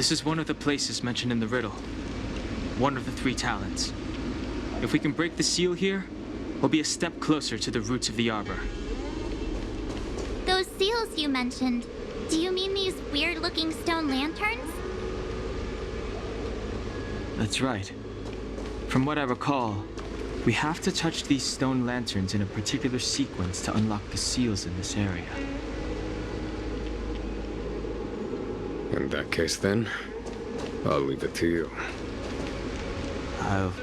This is one of the places mentioned in the riddle. One of the 3 talents. If we can break the seal here, we'll be a step closer to the roots of the arbor. Those seals you mentioned, do you mean these weird-looking stone lanterns? That's right. From what I recall, we have to touch these stone lanterns in a particular sequence to unlock the seals in this area. In that case, then, I'll leave it to you. I'll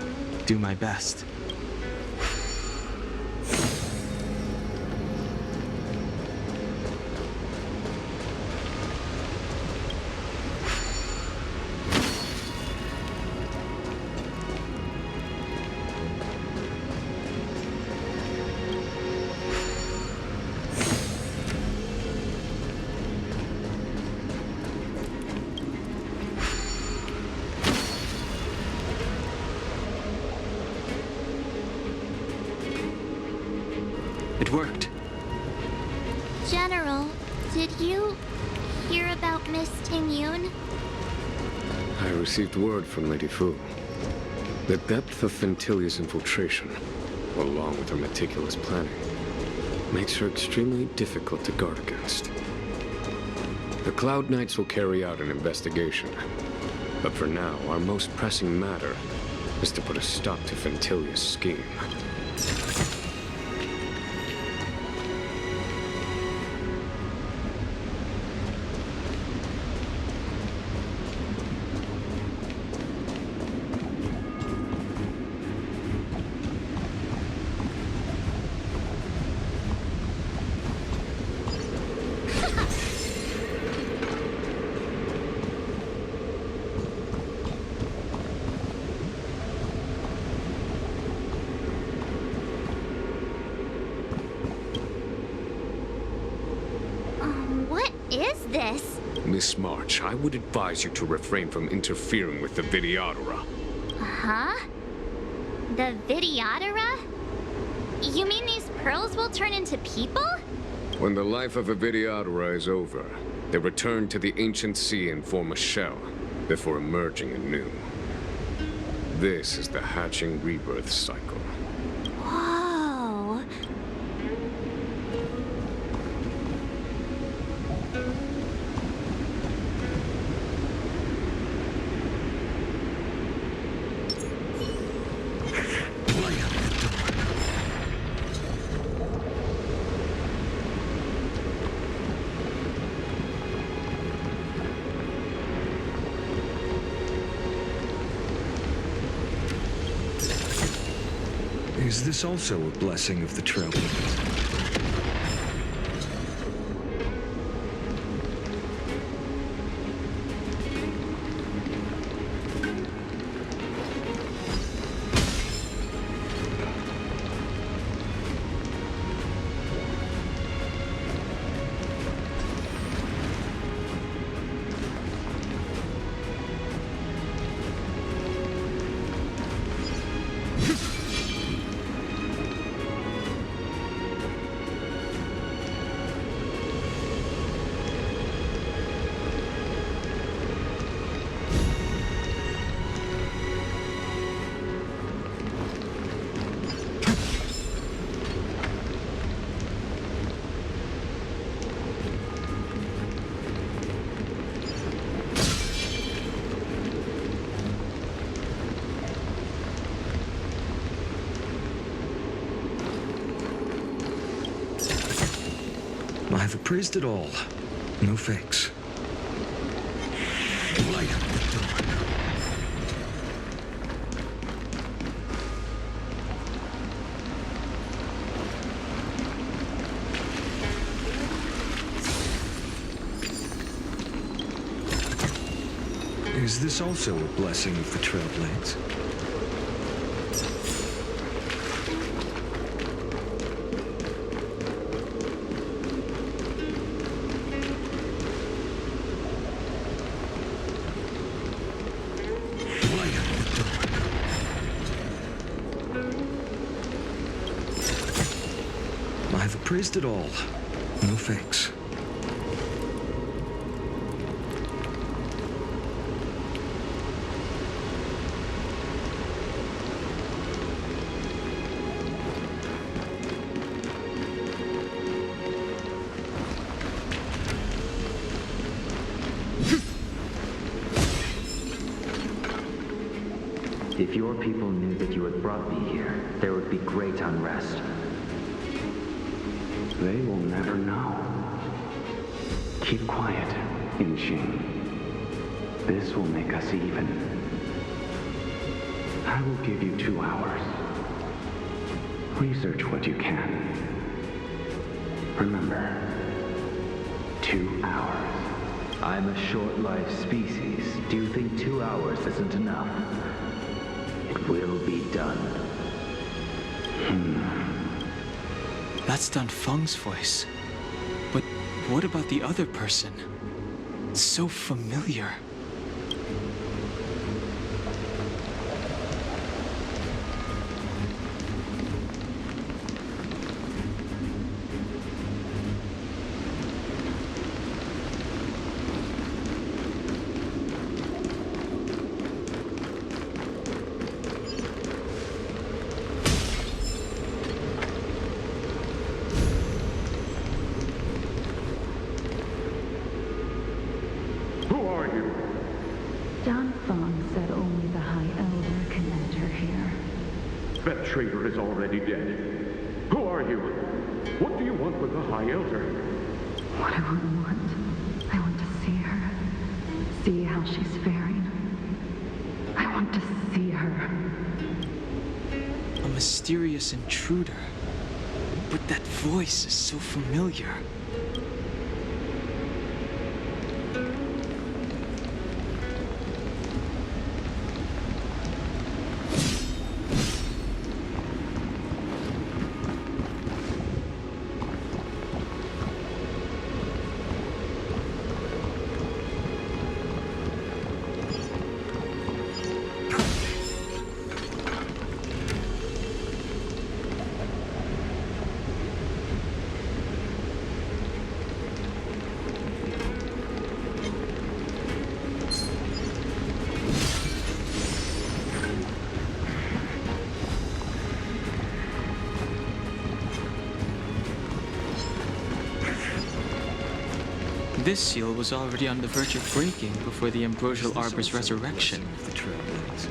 do my best. It worked. General, did you hear about Miss Ting-Yun? I received word from Lady Fu. The depth of Ventilia's infiltration, along with her meticulous planning, makes her extremely difficult to guard against. The Cloud Knights will carry out an investigation. But for now, our most pressing matter is to put a stop to Ventilia's scheme. What is this? Miss March, I would advise you to refrain from interfering with the Videodora. Huh? The Videodora? You mean these pearls will turn into people? When the life of a Videodora is over, they return to the ancient sea and form a shell, before emerging anew. This is the hatching rebirth cycle. Whoa. Is this also a blessing of the Trailblazers? I've appraised it all. No fakes. Light up the dawn. Is this also a blessing of the Trailblades? I've appraised it all. No fakes. If your people knew that you had brought me here, there would be great unrest. They will never know. Keep quiet, Inxing. This will make us even. I will give you 2 hours. Research what you can. Remember, 2 hours. I'm a short-lived species. Do you think 2 hours isn't enough? It will be done. That's Dan Feng's voice. But what about the other person? So familiar. Dan Feng said only the High Elder can enter here. That traitor is already dead. Who are you? What do you want with the High Elder? What I want? I want to see her. See how she's faring. I want to see her. A mysterious intruder. But that voice is so familiar. This seal was already on the verge of breaking before the Ambrosial Arbor's resurrection. Of the Trailblades.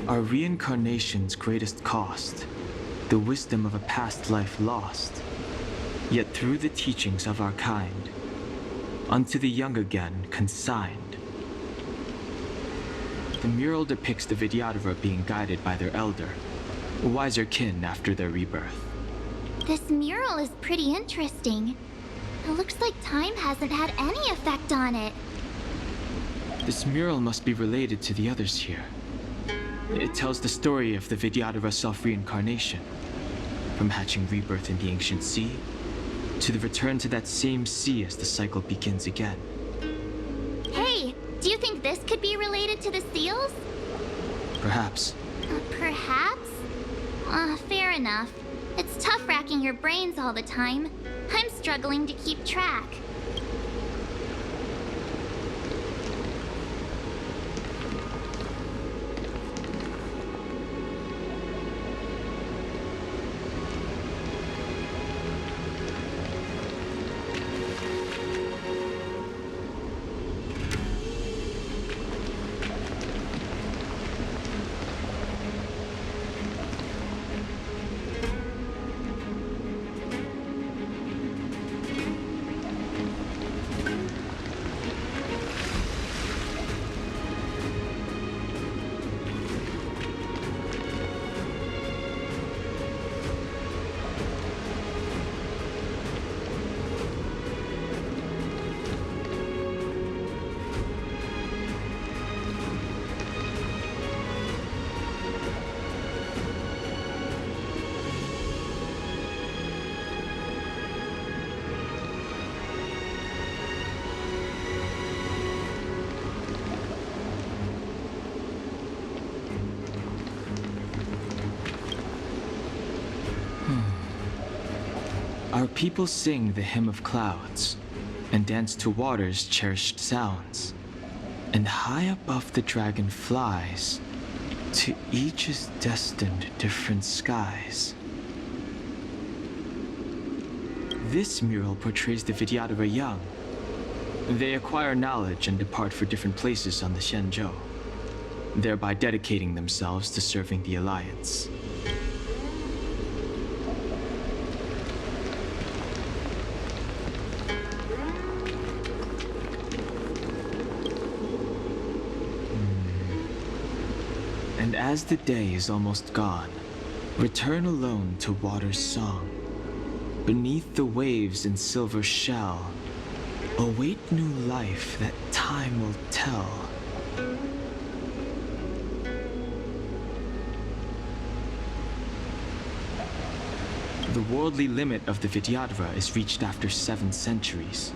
Our reincarnation's greatest cost, the wisdom of a past life lost, yet through the teachings of our kind, unto the young again consigned. The mural depicts the Vidyadhara being guided by their elder, a wiser kin after their rebirth. This mural is pretty interesting. It looks like time hasn't had any effect on it. This mural must be related to the others here. It tells the story of the Vidyadhara self-reincarnation, from hatching rebirth in the ancient sea, to the return to that same sea as the cycle begins again. Hey, do you think this could be related to the seals? Perhaps. Perhaps? Fair enough. It's tough racking your brains all the time. I'm struggling to keep track. Our people sing the hymn of clouds and dance to water's cherished sounds. And high above the dragon flies, to each is destined different skies. This mural portrays the Vidyadhara young. They acquire knowledge and depart for different places on the Shenzhou, thereby dedicating themselves to serving the Alliance. And as the day is almost gone, return alone to water's song. Beneath the waves in silver shell, await new life that time will tell. The worldly limit of the Vidyadhara is reached after 7 centuries.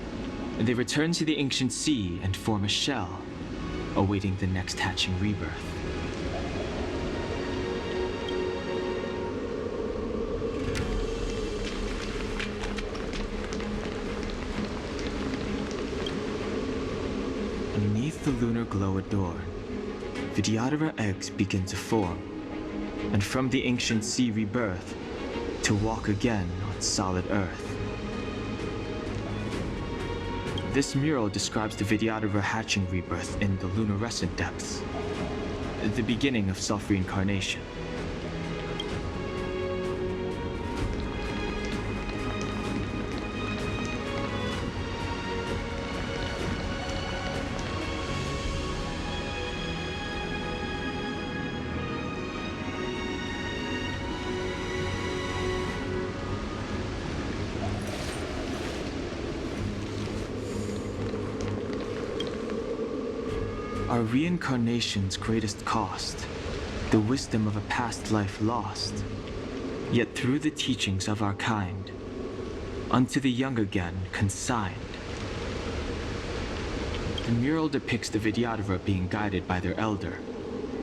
They return to the ancient sea and form a shell, awaiting the next hatching rebirth. Beneath the lunar glow adorned, Vidyadhara eggs begin to form, and from the ancient sea rebirth, to walk again on solid earth. This mural describes the Vidyadhara hatching rebirth in the lunarescent depths, the beginning of self-reincarnation. Our reincarnation's greatest cost, the wisdom of a past life lost, yet through the teachings of our kind, unto the young again consigned. The mural depicts the Vidyadhara being guided by their elder,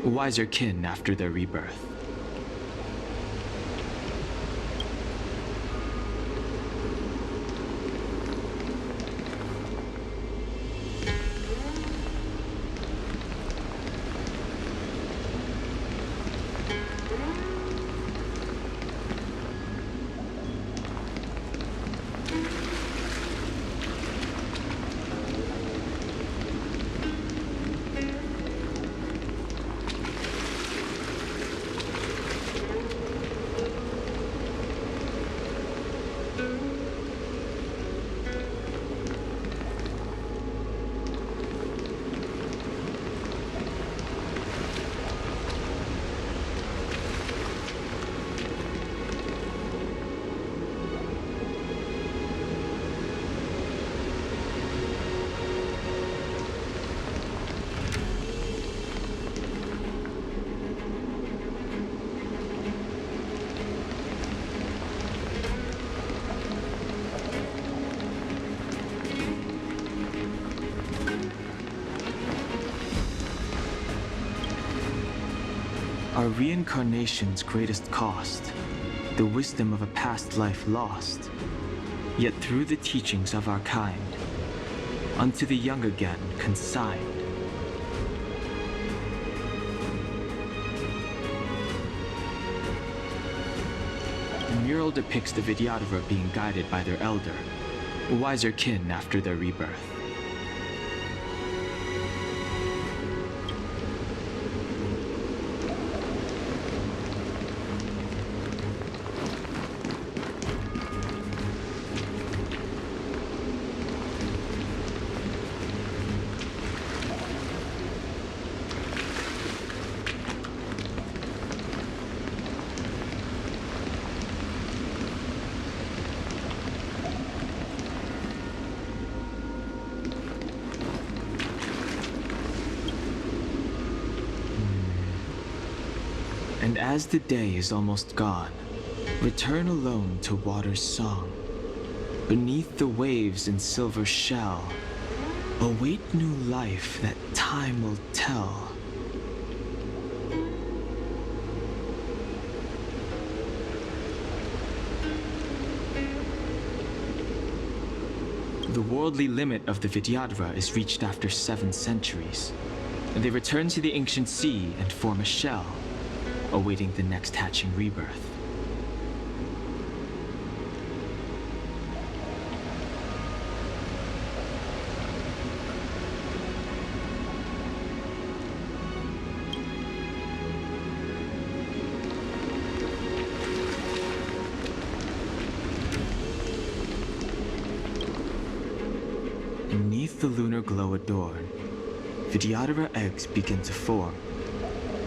wiser kin after their rebirth. Our reincarnation's greatest cost, the wisdom of a past life lost, yet through the teachings of our kind, unto the young again consigned. The mural depicts the Vidyadhara being guided by their elder, wiser kin after their rebirth. And as the day is almost gone, return alone to water's song. Beneath the waves in silver shell, await new life that time will tell. the worldly limit of the Vidyadhara is reached after 7 centuries. They return to the ancient sea and form a shell, awaiting the next hatching rebirth. Beneath the lunar glow adorn, Vidyadhara eggs begin to form,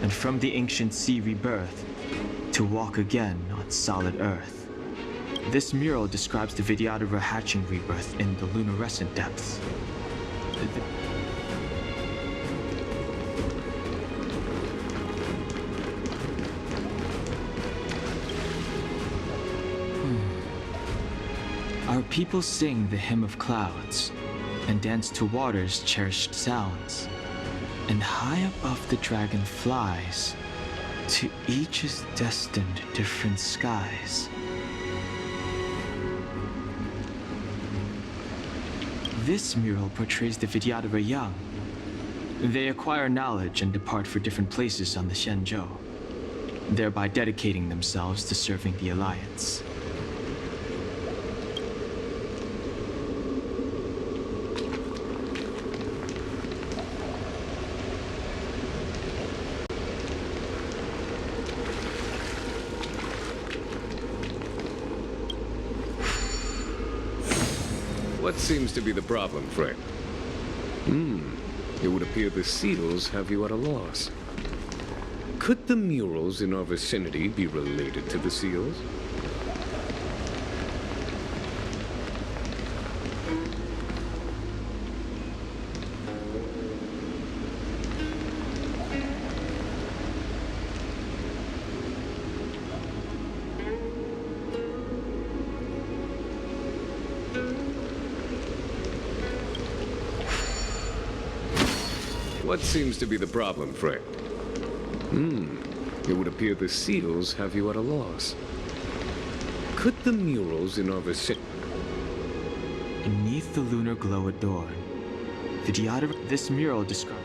and from the ancient sea rebirth, to walk again on solid earth. This mural describes the Vidyadhara hatching rebirth in the lunarescent depths. Our people sing the hymn of clouds, and dance to water's cherished sounds. And high above the dragon flies, to each is destined different skies. This mural portrays the Vidyadhara young. They acquire knowledge and depart for different places on the Shenzhou, thereby dedicating themselves to serving the Alliance. What seems to be the problem, friend? It would appear the seals have you at a loss. Could the murals in our vicinity be related to the seals? What seems to be the problem, friend? It would appear the seals have you at a loss. Could the murals in our vicinity... Beneath the lunar glow adorn, Vidyadhara... This mural describes...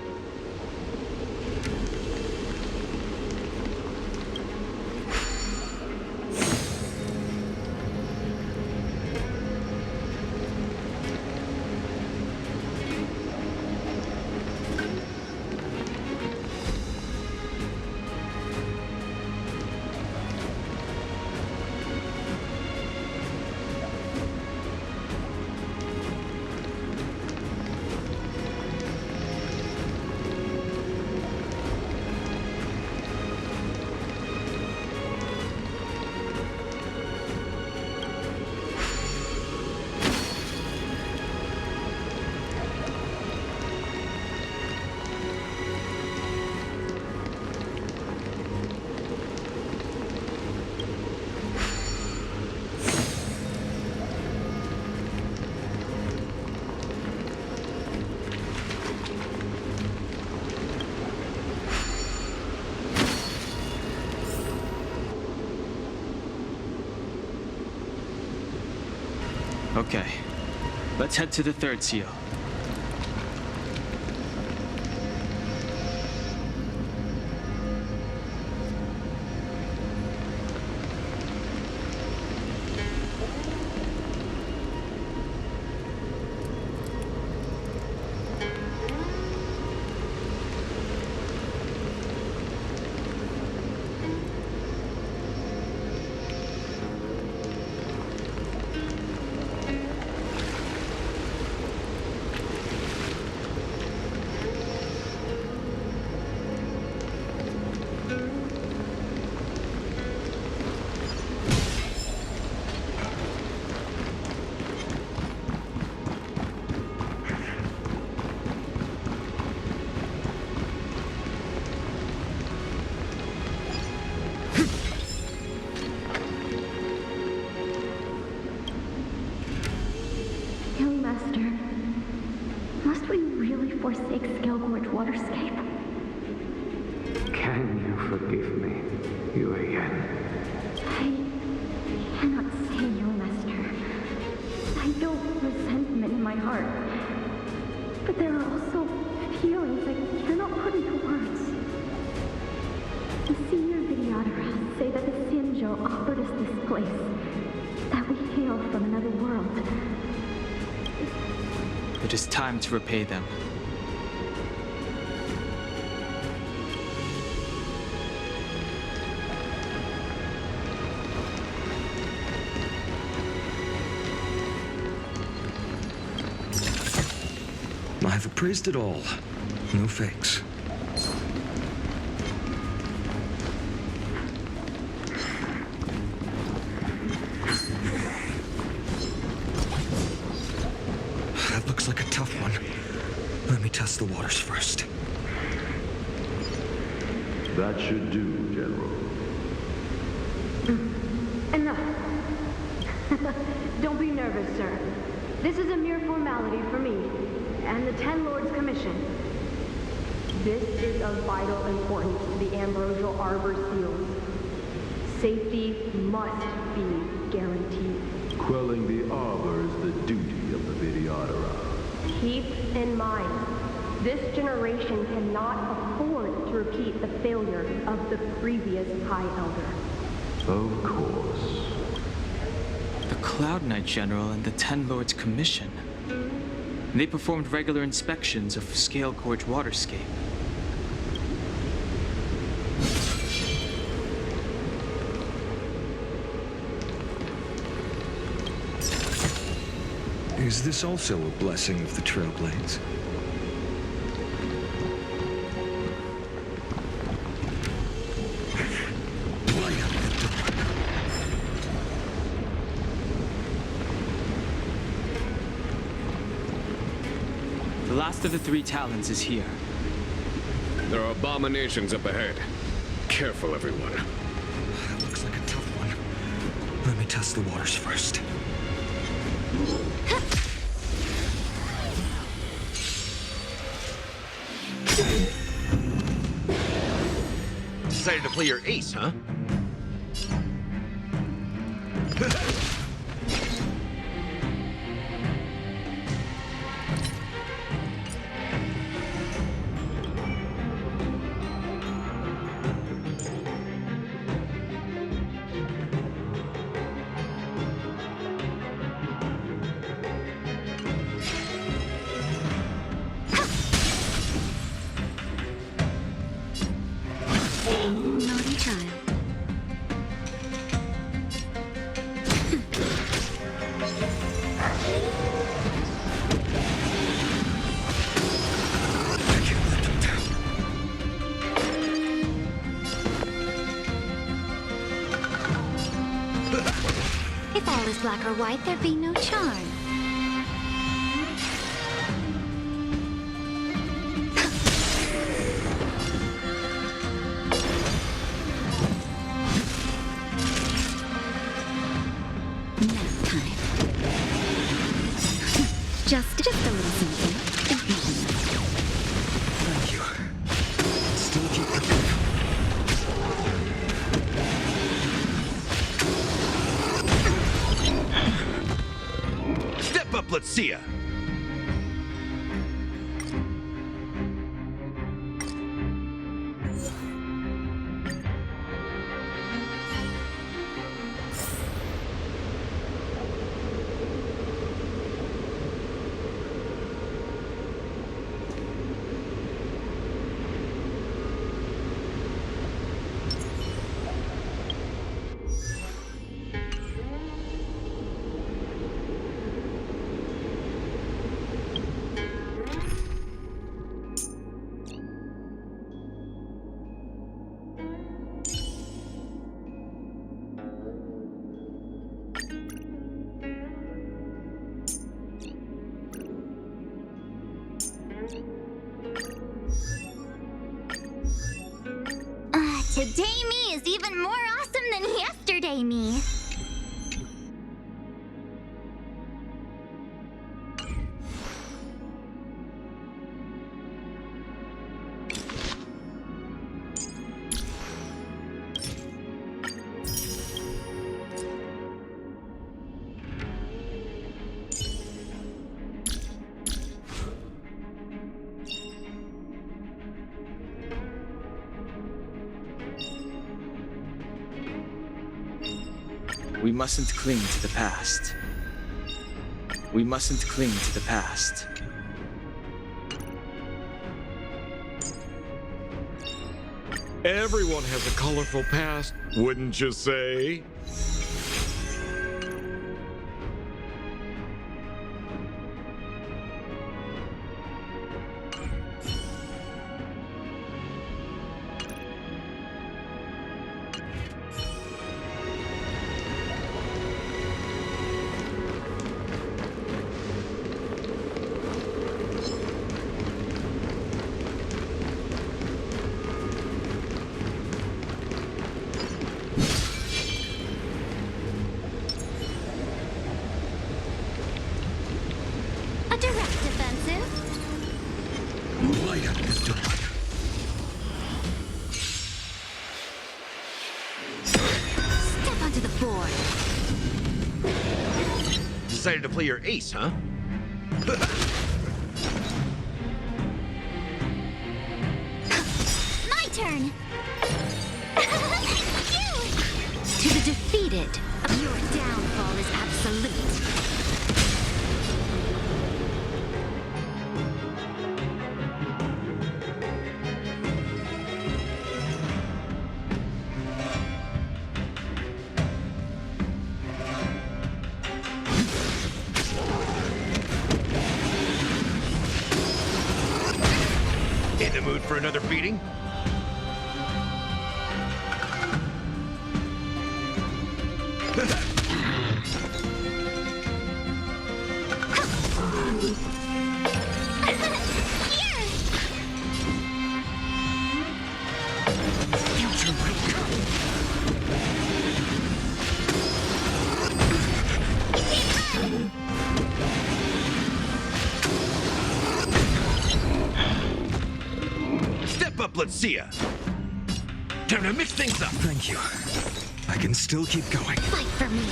Okay, let's head to the third seal. Young Master, must we really forsake Skelgorge Waterscape? Can you forgive me, Yuan? I cannot say, Young Master. I feel resentment in my heart. place. That we hail from another world. It is time to repay them. I've appraised it all. No fakes. That looks like a tough one. Let me test the waters first. That should do, General. Enough. Don't be nervous, sir. This is a mere formality for me and the Ten Lords Commission. This is of vital importance to the Ambrosial Arbor seals. Safety must be guaranteed. Quelling the Arbor is the duty of the Vidyadhara. Keep in mind, this generation cannot afford to repeat the failure of the previous High Elder. Of course. The Cloud Knight General and the Ten Lords Commission. They performed regular inspections of Scale Gorge waterscape. Is this also a blessing of the Trailblades? The last of the three Talons is here. There are abominations up ahead. Careful, everyone. That looks like a tough one. Let me test the waters first. Decided to play your ace, huh? Naughty child. If all is black or white, there'd be no charm. Nap time. Just a little something. Thank you. Still keep cooking. Step up, let's see ya. Today me is even more awesome than yesterday me. We mustn't cling to the past. We mustn't cling to the past. Everyone has a colorful past, wouldn't you say? A direct offensive. Light up this door. Step onto the board. Decided to play your ace, huh? My turn. You. To the defeated, your downfall is absolute. In the mood for another beating? Step up, let's see ya. Time to mix things up. Thank you. I can still keep going. Fight for me.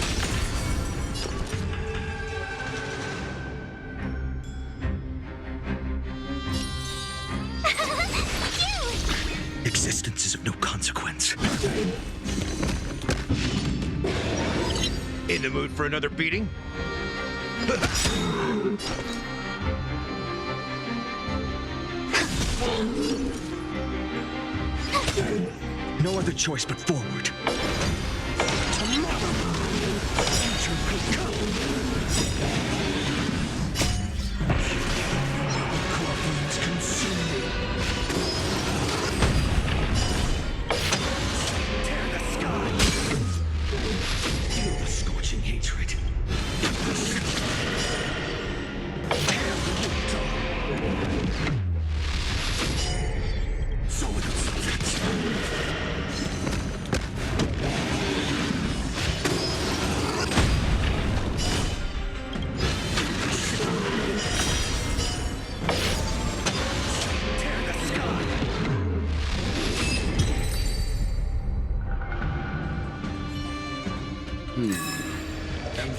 Existence is of no consequence. In the mood for another beating? No other choice but forward. Tomorrow, future will come. Corruptions consume me. Tear the sky. Feel the scorching hatred. Tear the root off. So with its subjects.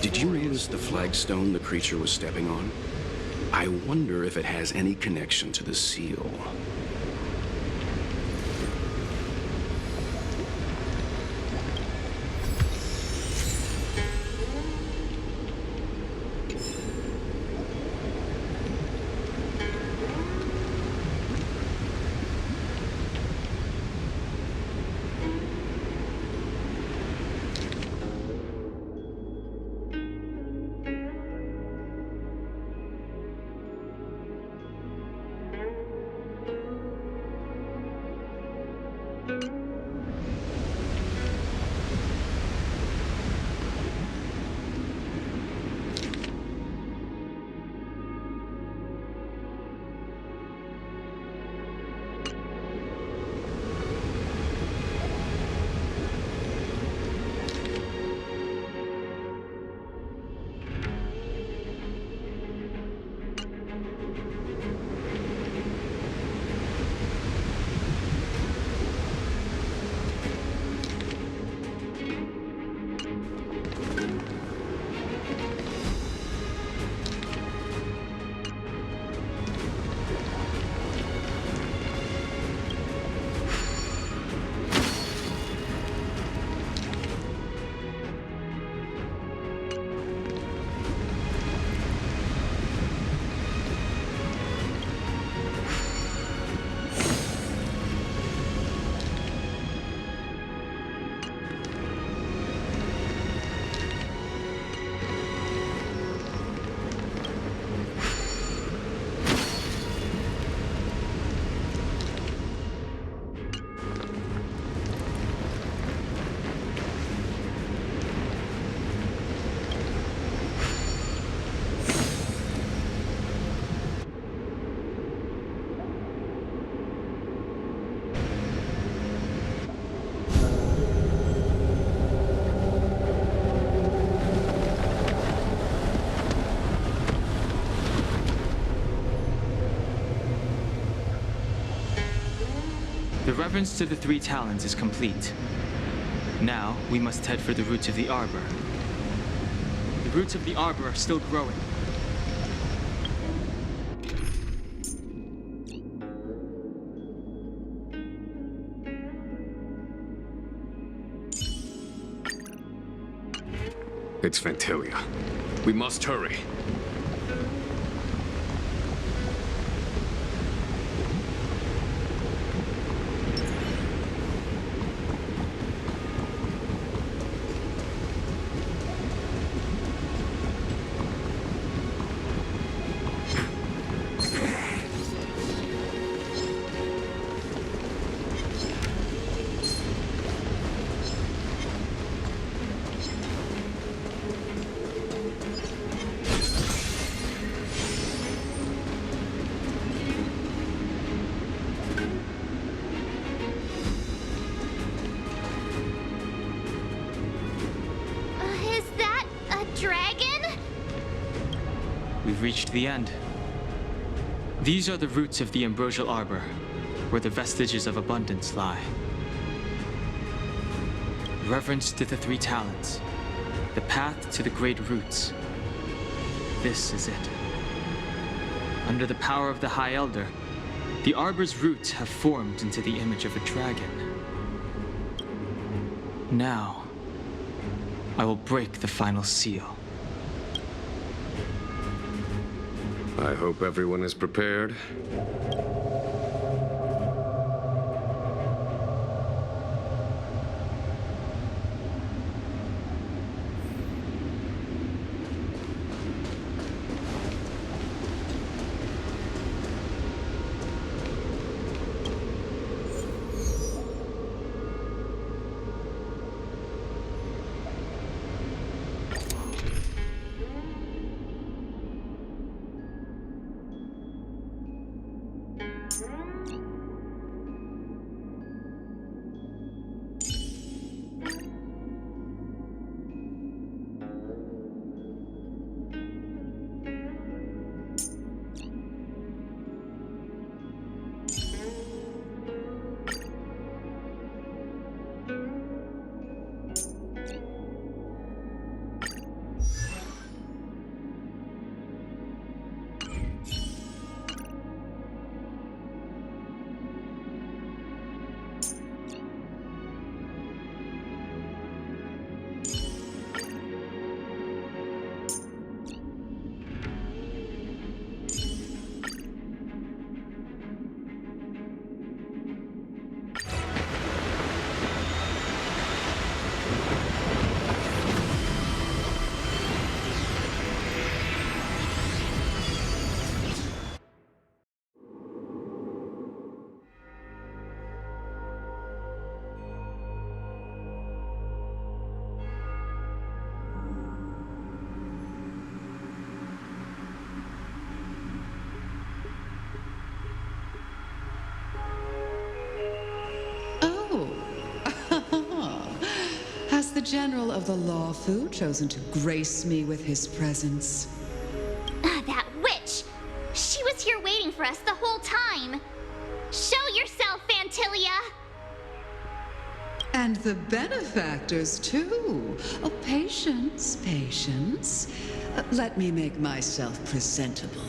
Did you notice the flagstone the creature was stepping on? I wonder if it has any connection to the seal. reverence to the three talons is complete. Now, we must head for the roots of the arbor. The roots of the arbor are still growing. It's Ventilia. We must hurry. Is that a dragon? We've reached the end. These are the roots of the ambrosial arbor, where the vestiges of abundance lie. Reverence to the three talons, the path to the great roots. This is it. Under the power of the High Elder, the arbor's roots have formed into the image of a dragon. Now, I will break the final seal. I hope everyone is prepared. Has the General of the Lawfu chosen to grace me with his presence? That witch! She was here waiting for us the whole time! Show yourself, Fantilia! And the benefactors, too. Oh, patience, patience. Let me make myself presentable.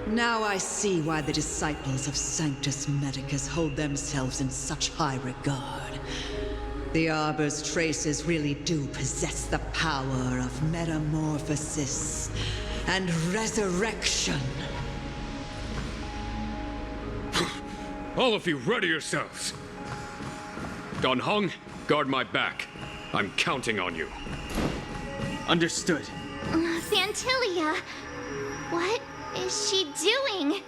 Now I see why the disciples of Sanctus Medicus hold themselves in such high regard. The Arbor's traces really do possess the power of metamorphosis and resurrection. All of you, ready yourselves. Don Hong, guard my back. I'm counting on you. Understood. Fantilia! What is she doing?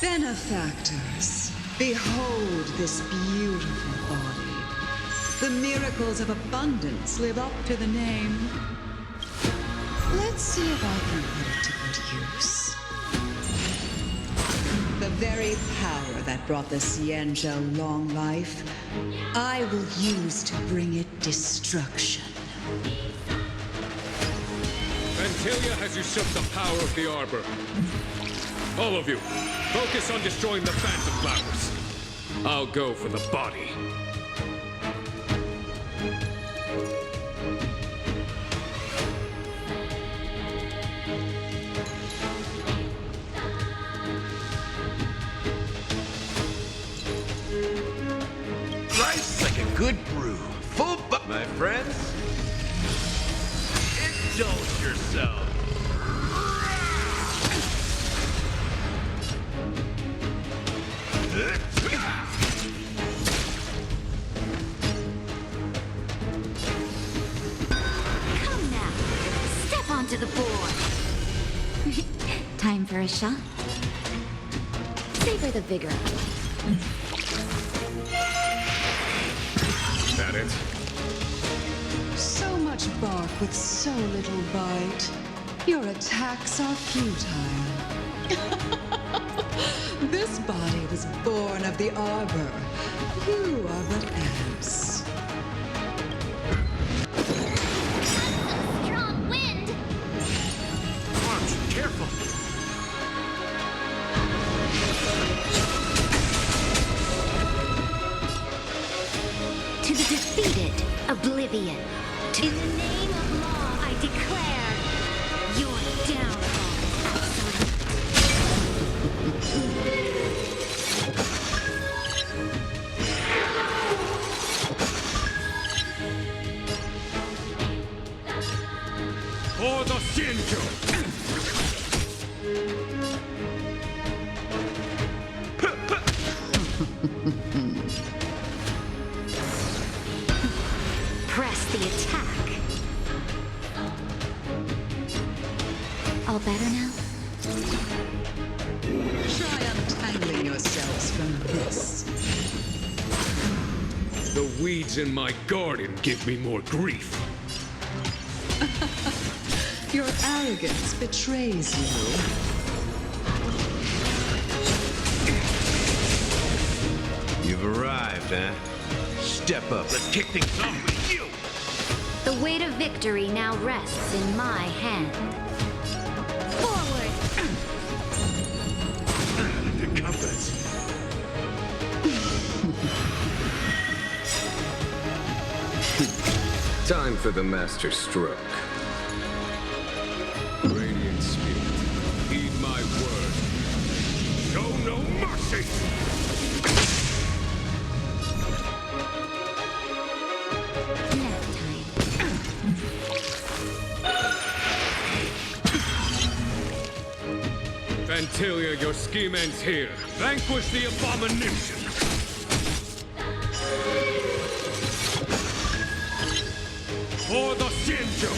Benefactors, behold this beautiful body. The miracles of abundance live up to the name. Let's see if I can put it to good use. The very power that brought the Xianzhou long life, I will use to bring it destruction. Antilia has usurped the power of the Arbor. All of you, focus on destroying the Phantom Flowers. I'll go for the body. Life's like a good brew. Full my friends. Indulge yourself. Come now. Step onto the board. Time for a shot. Savor the vigor. That it? So much bark with so little bite. Your attacks are futile. This body was born of the Arbor. You are but ants. Strong wind! Watch, careful. To the defeated, oblivion. In the name of law, I declare your downfall is absolute. For the Xianzhou! Press the attack. All better now? Try untangling yourselves from this. The weeds in my garden give me more grief. Your arrogance betrays you. You've arrived, huh? Step up. Let's kick things off with you. The weight of victory now rests in my hand. Forward! The compass. Time for the master stroke. Radiant Spirit, heed my word. Show no mercy! Nap time. Antilia, your scheme ends here. Vanquish the abomination! For the Xianzhou!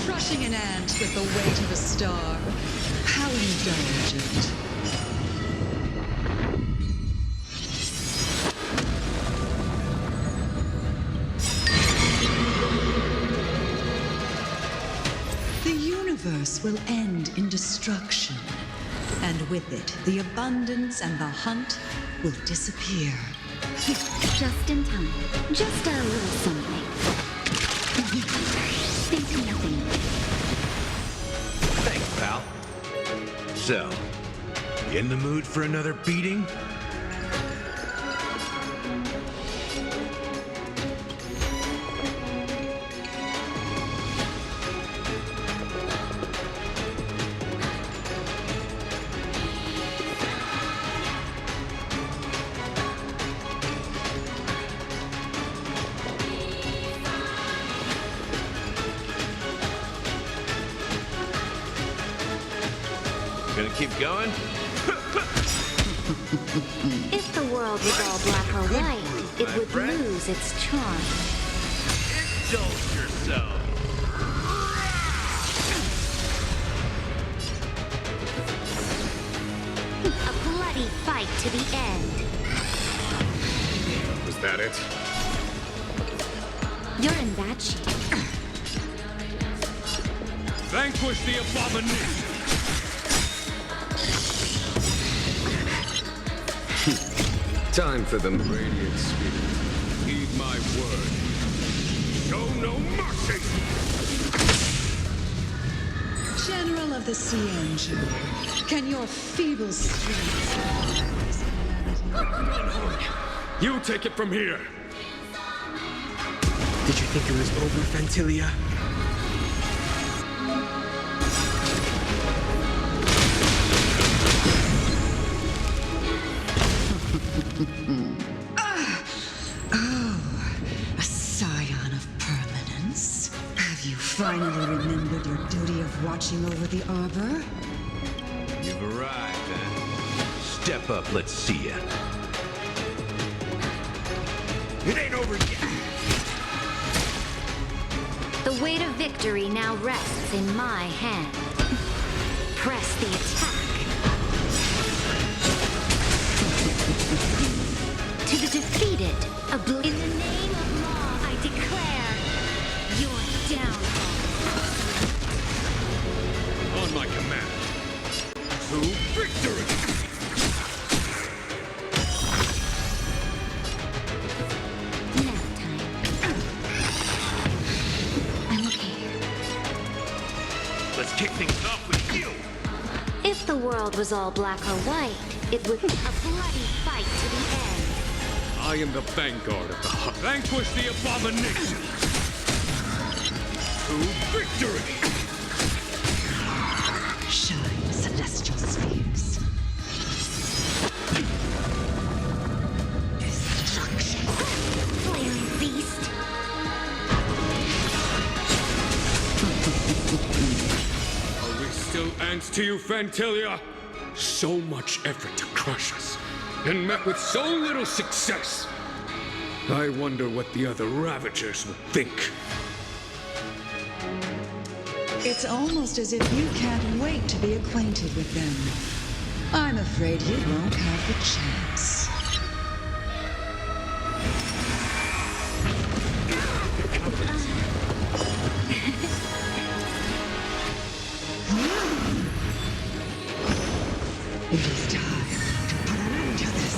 Crushing an ant with the weight of a star. How indulgent. The universe will end in destruction. And with it, the abundance and the hunt will disappear. Just in time. Just a little something. Think nothing of it. Thanks, pal. So, you in the mood for another beating? Gonna keep going? If the world was all black or white, it would lose its charm. Indulge yourself. A bloody fight to the end. Was that it? You're in bad shape. Vanquish the abomination! Time for the radiant spirit. Heed my word. Show no mercy! General of the Sea Angel, can your feeble strength... You take it from here! Did you think it was over, Fantilia? A scion of permanence. Have you finally remembered your duty of watching over the arbor? You've arrived, then. Step up, let's see ya. It ain't over yet. The weight of victory now rests in my hand. Press the attack. To the defeated, in the name of law, I declare your downfall. On my command. To victory! Nap time. I'm okay. Let's kick things off with you. If the world was all black or white, it would be a bloody fight to the end. I am the vanguard of the hunt. Vanquish the abomination! To victory! Shine, celestial spheres. Destruction. Flaming beast! Are we still ants to you, Fantilia? So much effort to crush us, and met with so little success. I wonder what the other Ravagers would think. It's almost as if you can't wait to be acquainted with them. I'm afraid you won't have the chance. It is time to put an end to this.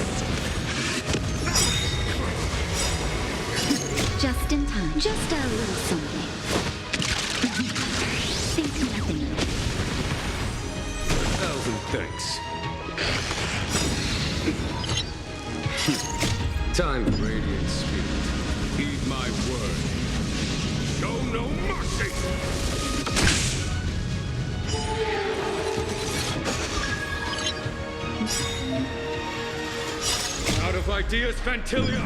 Just in time. Just a little something. Think nothing of it. 1,000 thanks. Time for radiant spirit. Heed my word. Show no mercy! Out of ideas, Fantilia!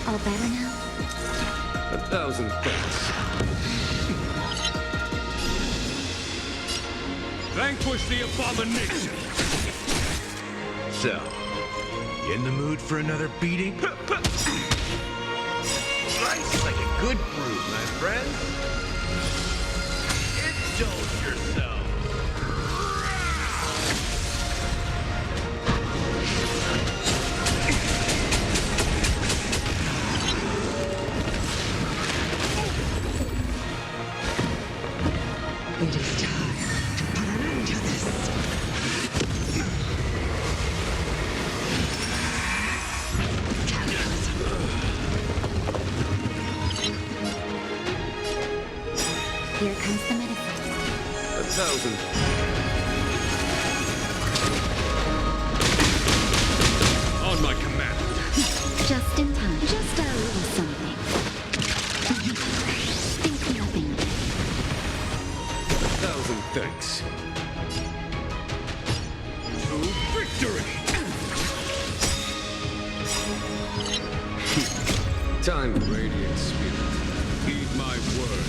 All better now? 1,000 thanks. Vanquish the abomination! So, you in the mood for another beating? Nice like a good brew, my friend. Indulge yourself. It is time to put an end to this. Here comes the medicine. 1,000. On my command. Just in time. Just a little something. Think nothing of it. 1,000 thanks. To victory! Time for radiant spirit. Heed my word.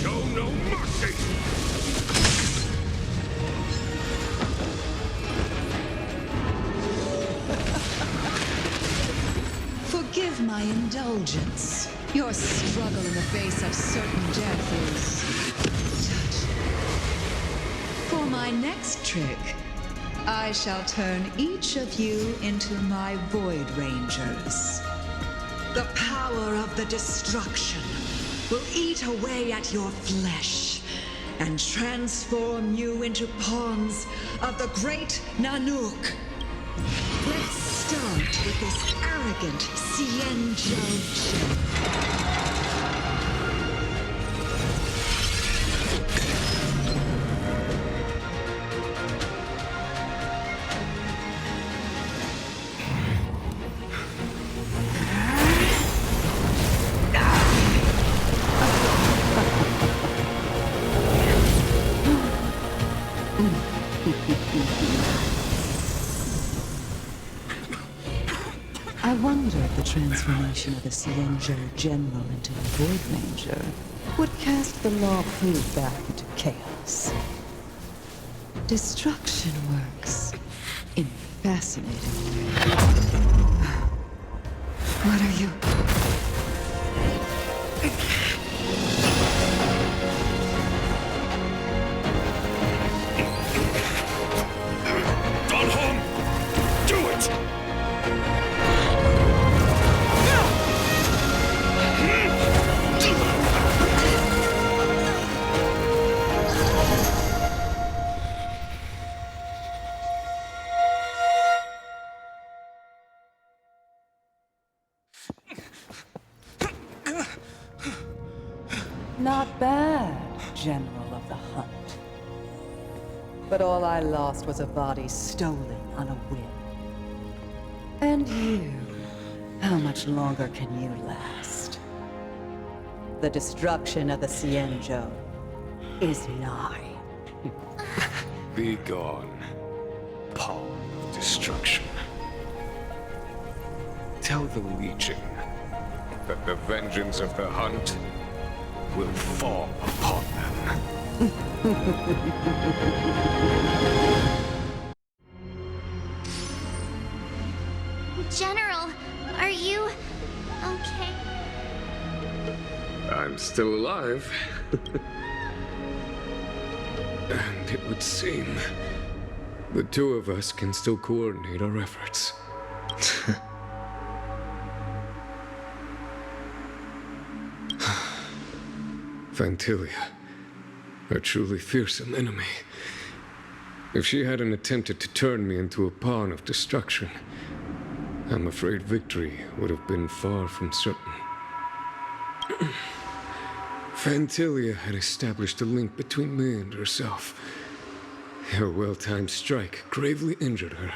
Show no mercy! my indulgence. Your struggle in the face of certain death is touching. For my next trick, I shall turn each of you into my Void Rangers. The power of the destruction will eat away at your flesh and transform you into pawns of the great Nanook. Let's start with this arrogant Xianzhou. I wonder if the transformation of a Xianzhou general into a Void Ranger would cast the law proof back into chaos. Destruction works in fascinating ways. What are you? Gone home! Do it! Not bad, General of the Hunt. But all I lost was a body stolen on a whim. And you, how much longer can you last? The destruction of the Xianzhou is nigh. Be gone, pawn of destruction. Tell the Legion that the vengeance of the Hunt will fall upon them. General, are you okay? I'm still alive. And it would seem the two of us can still coordinate our efforts. Vantilia, a truly fearsome enemy. If she hadn't attempted to turn me into a pawn of destruction, I'm afraid victory would have been far from certain. Vantilia had established a link between me and herself. Her well-timed strike gravely injured her.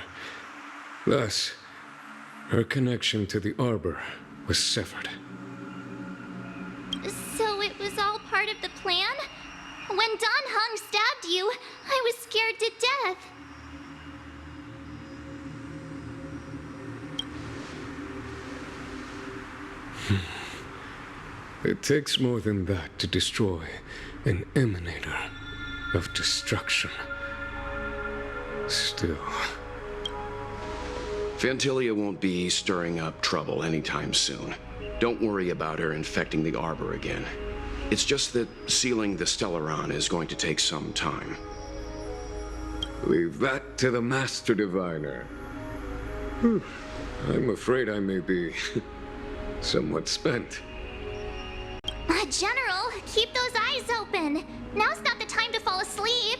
Thus, her connection to the Arbor was severed. So it was all part of the plan? When Don Hung stabbed you, I was scared to death. It takes more than that to destroy an emanator of destruction. Still... Vantilia won't be stirring up trouble anytime soon. Don't worry about her infecting the Arbor again. It's just that sealing the Stellaron is going to take some time. Leave that to the Master Diviner. I'm afraid I may be somewhat spent. General, keep those eyes open. Now's not the time to fall asleep.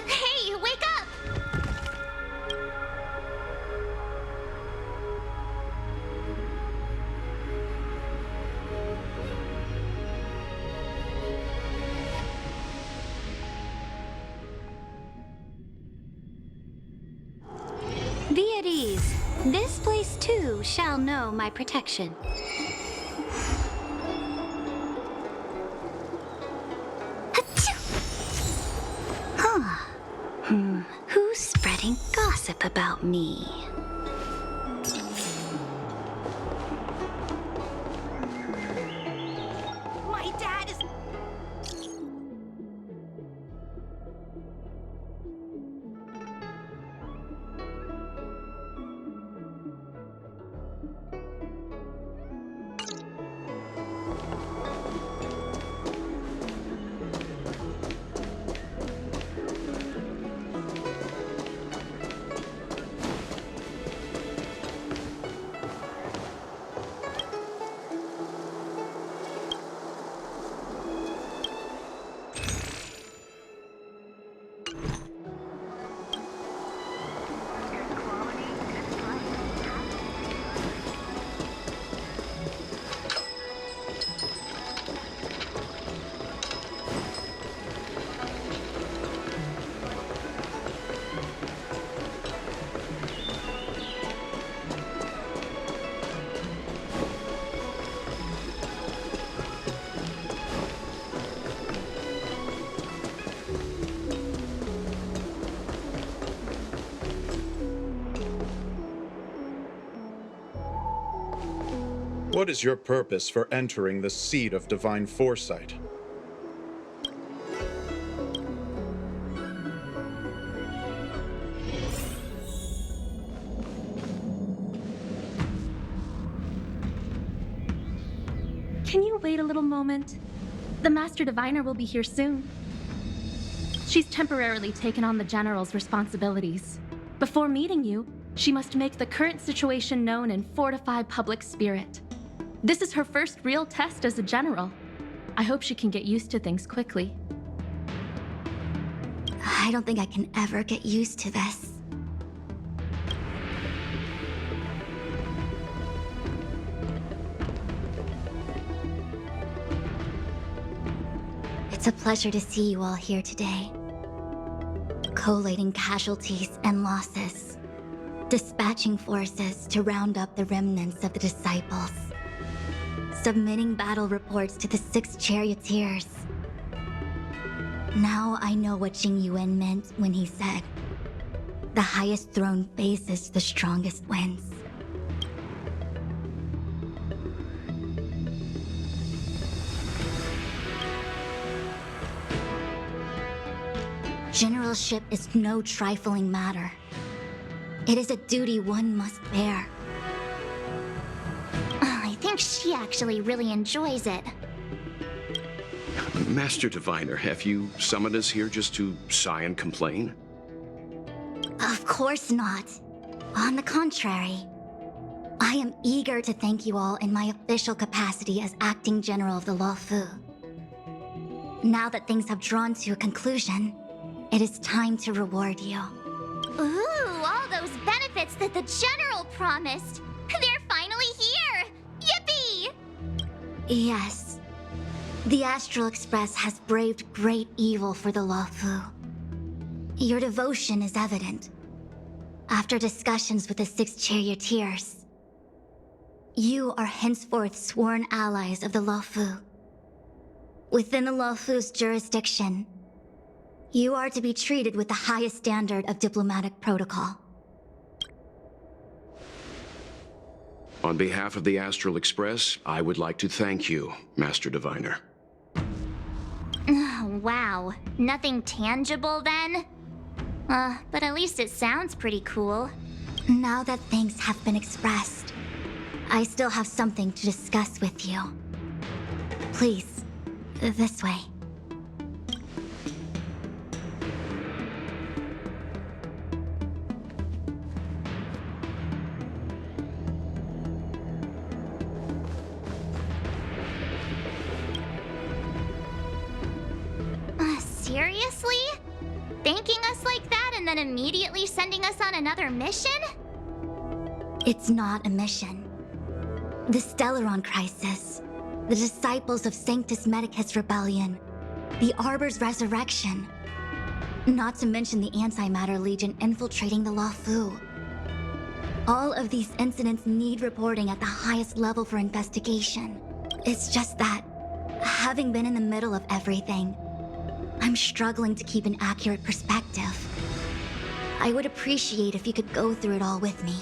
Hey, wake up! Be at ease. This place too shall know my protection. Who's spreading gossip about me? My dad is... What is your purpose for entering the seat of divine foresight? Can you wait a little moment? The Master Diviner will be here soon. She's temporarily taken on the General's responsibilities. Before meeting you, she must make the current situation known and fortify public spirit. This is her first real test as a General. I hope she can get used to things quickly. I don't think I can ever get used to this. It's a pleasure to see you all here today. Collating casualties and losses. Dispatching forces to round up the remnants of the disciples. Submitting battle reports to the 6 charioteers. Now I know what Jing Yuan meant when he said, "The highest throne faces the strongest wins." Generalship is no trifling matter. It is a duty one must bear. I think she actually really enjoys it. Master Diviner, have you summoned us here just to sigh and complain? Of course not. On the contrary, I am eager to thank you all in my official capacity as acting general of the Luofu. Now that things have drawn to a conclusion, it is time to reward you. Ooh, all those benefits that the General promised! They're finally here! Yippee! Yes. The Astral Express has braved great evil for the Luofu. Your devotion is evident. After discussions with the 6 charioteers, you are henceforth sworn allies of the Luofu. Within the Luofu's jurisdiction, you are to be treated with the highest standard of diplomatic protocol. On behalf of the Astral Express, I would like to thank you, Master Diviner. Wow, nothing tangible then? But at least it sounds pretty cool. Now that things have been expressed, I still have something to discuss with you. Please, this way. Seriously? Thanking us like that and then immediately sending us on another mission? It's not a mission. The Stellaron Crisis, the Disciples of Sanctus Medicus Rebellion, the Arbor's resurrection, not to mention the Antimatter Legion infiltrating the Luofu. All of these incidents need reporting at the highest level for investigation. It's just that, having been in the middle of everything, I'm struggling to keep an accurate perspective. I would appreciate if you could go through it all with me,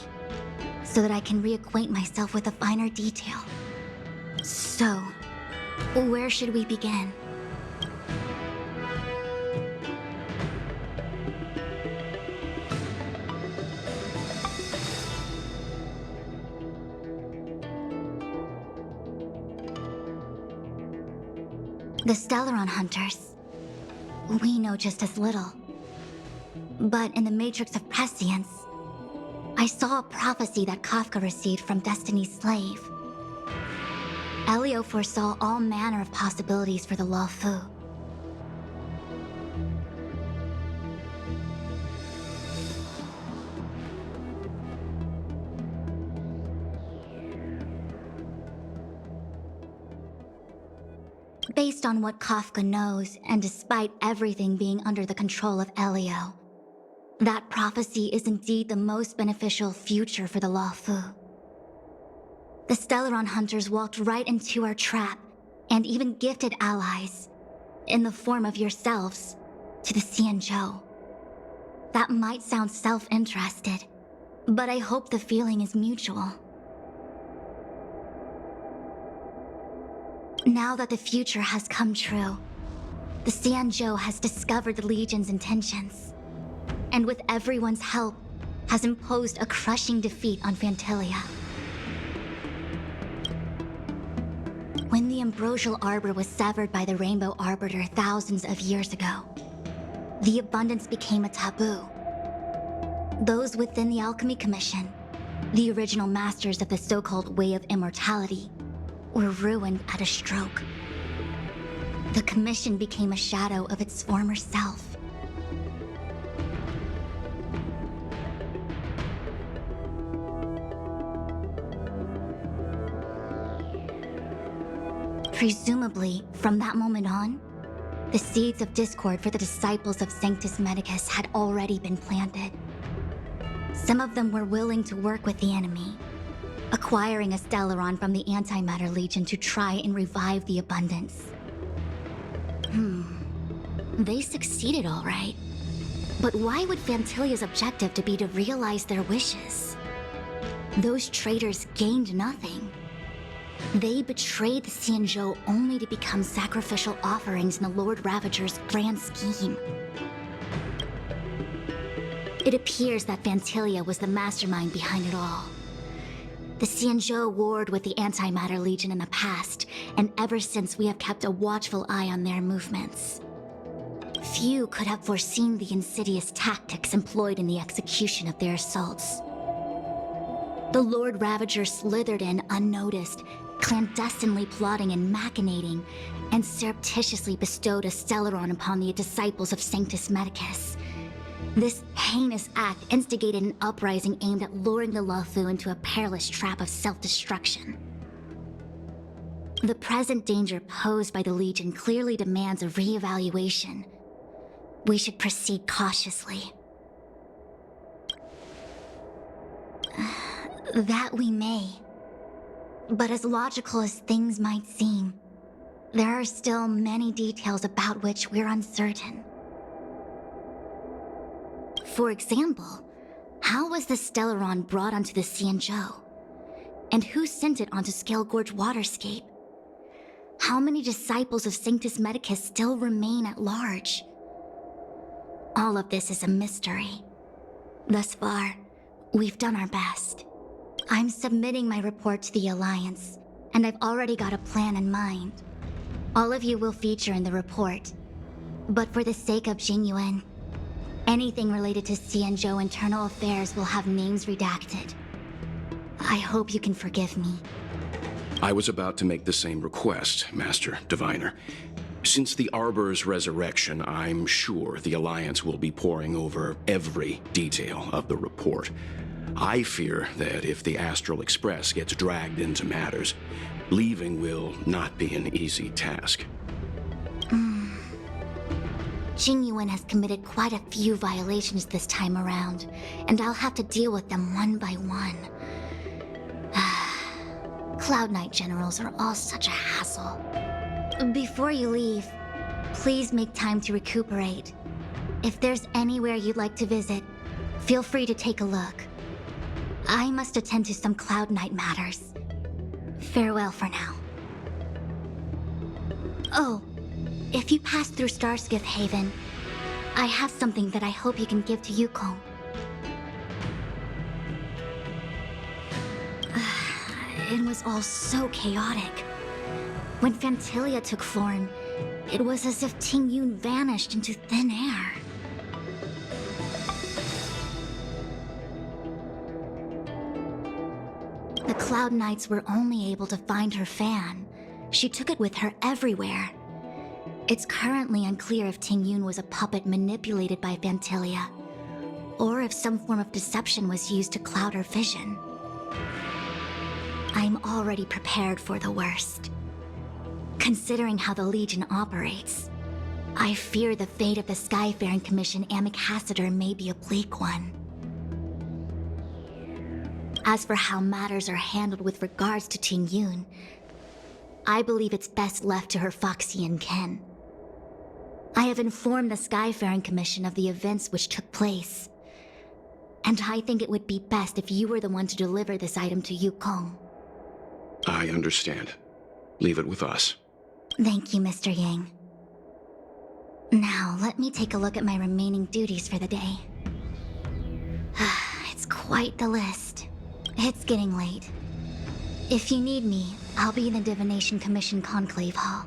so that I can reacquaint myself with a finer detail. So, where should we begin? The Stellaron Hunters. We know just as little. But in the Matrix of Prescience, I saw a prophecy that Kafka received from Destiny's slave. Elio foresaw all manner of possibilities for the Luofu. Based on what Kafka knows, and despite everything being under the control of Elio, that prophecy is indeed the most beneficial future for the Luofu. The Stellaron Hunters walked right into our trap, and even gifted allies, in the form of yourselves, to the Xianzhou. That might sound self-interested, but I hope the feeling is mutual. Now that the future has come true, the Xianzhou has discovered the Legion's intentions, and with everyone's help, has imposed a crushing defeat on Phantilia. When the Ambrosial Arbor was severed by the Rainbow Arbiter thousands of years ago, the abundance became a taboo. Those within the Alchemy Commission, the original masters of the so-called Way of Immortality, were ruined at a stroke. The Commission became a shadow of its former self. Presumably, from that moment on, the seeds of discord for the disciples of Sanctus Medicus had already been planted. Some of them were willing to work with the enemy, acquiring a Stellaron from the Antimatter Legion to try and revive the abundance. They succeeded all right. But why would Phantilia's objective to be to realize their wishes? Those traitors gained nothing. They betrayed the Xianzhou only to become sacrificial offerings in the Lord Ravager's grand scheme. It appears that Phantilia was the mastermind behind it all. The Xianzhou warred with the Antimatter Legion in the past, and ever since we have kept a watchful eye on their movements. Few could have foreseen the insidious tactics employed in the execution of their assaults. The Lord Ravager slithered in unnoticed, clandestinely plotting and machinating, and surreptitiously bestowed a Stellaron upon the disciples of Sanctus Medicus. This heinous act instigated an uprising aimed at luring the Luofu into a perilous trap of self-destruction. The present danger posed by the Legion clearly demands a re-evaluation. We should proceed cautiously. That we may. But as logical as things might seem, there are still many details about which we're uncertain. For example, how was the Stellaron brought onto the Xianzhou? And who sent it onto Scale Gorge Waterscape? How many disciples of Sanctus Medicus still remain at large? All of this is a mystery. Thus far, we've done our best. I'm submitting my report to the Alliance, and I've already got a plan in mind. All of you will feature in the report. But for the sake of Jingyuan, anything related to Xianzhou internal affairs will have names redacted. I hope you can forgive me. I was about to make the same request, Master Diviner. Since the Arbor's resurrection, I'm sure the Alliance will be poring over every detail of the report. I fear that if the Astral Express gets dragged into matters, leaving will not be an easy task. Jingyuan has committed quite a few violations this time around, and I'll have to deal with them one by one. Cloud Knight generals are all such a hassle. Before you leave, please make time to recuperate. If there's anywhere you'd like to visit, feel free to take a look. I must attend to some Cloud Knight matters. Farewell for now. Oh, if you pass through Starskiff Haven, I have something that I hope you can give to Yukong. It was all so chaotic. When Phantilia took form, it was as if Ting Yun vanished into thin air. The Cloud Knights were only able to find her fan. She took it with her everywhere. It's currently unclear if Ting Yun was a puppet manipulated by Phantilia, or if some form of deception was used to cloud her vision. I'm already prepared for the worst. Considering how the Legion operates, I fear the fate of the Skyfaring Commission Amichacitor may be a bleak one. As for how matters are handled with regards to Ting Yun, I believe it's best left to her Foxian ken. I have informed the Skyfaring Commission of the events which took place, and I think it would be best if you were the one to deliver this item to Yukong. I understand. Leave it with us. Thank you, Mr. Yang. Now, let me take a look at my remaining duties for the day. It's quite the list. It's getting late. If you need me, I'll be in the Divination Commission Conclave Hall.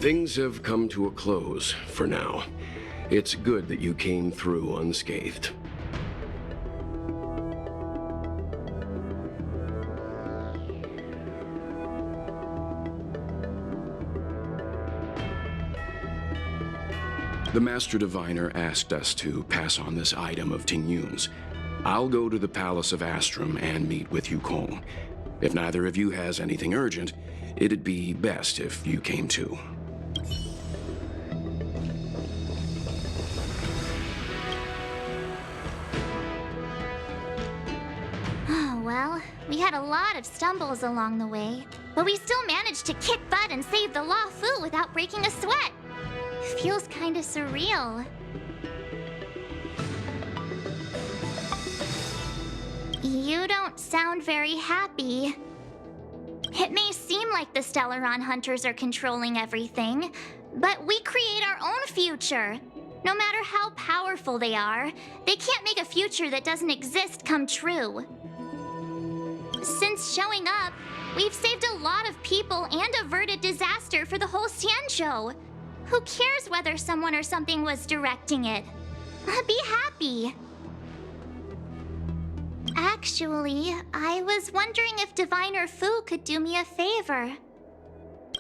Things have come to a close for now. It's good that you came through unscathed. The Master Diviner asked us to pass on this item of Ting Yun's. I'll go to the Palace of Astrum and meet with Yukong. If neither of you has anything urgent, it'd be best if you came too. Well, we had a lot of stumbles along the way, but we still managed to kick butt and save the Law Fu without breaking a sweat. Feels kinda surreal. You don't sound very happy. It may seem like the Stellaron Hunters are controlling everything, but we create our own future. No matter how powerful they are, they can't make a future that doesn't exist come true. Since showing up, we've saved a lot of people and averted disaster for the whole Xianzhou. Who cares whether someone or something was directing it? Be happy. Actually, I was wondering if Diviner Fu could do me a favor.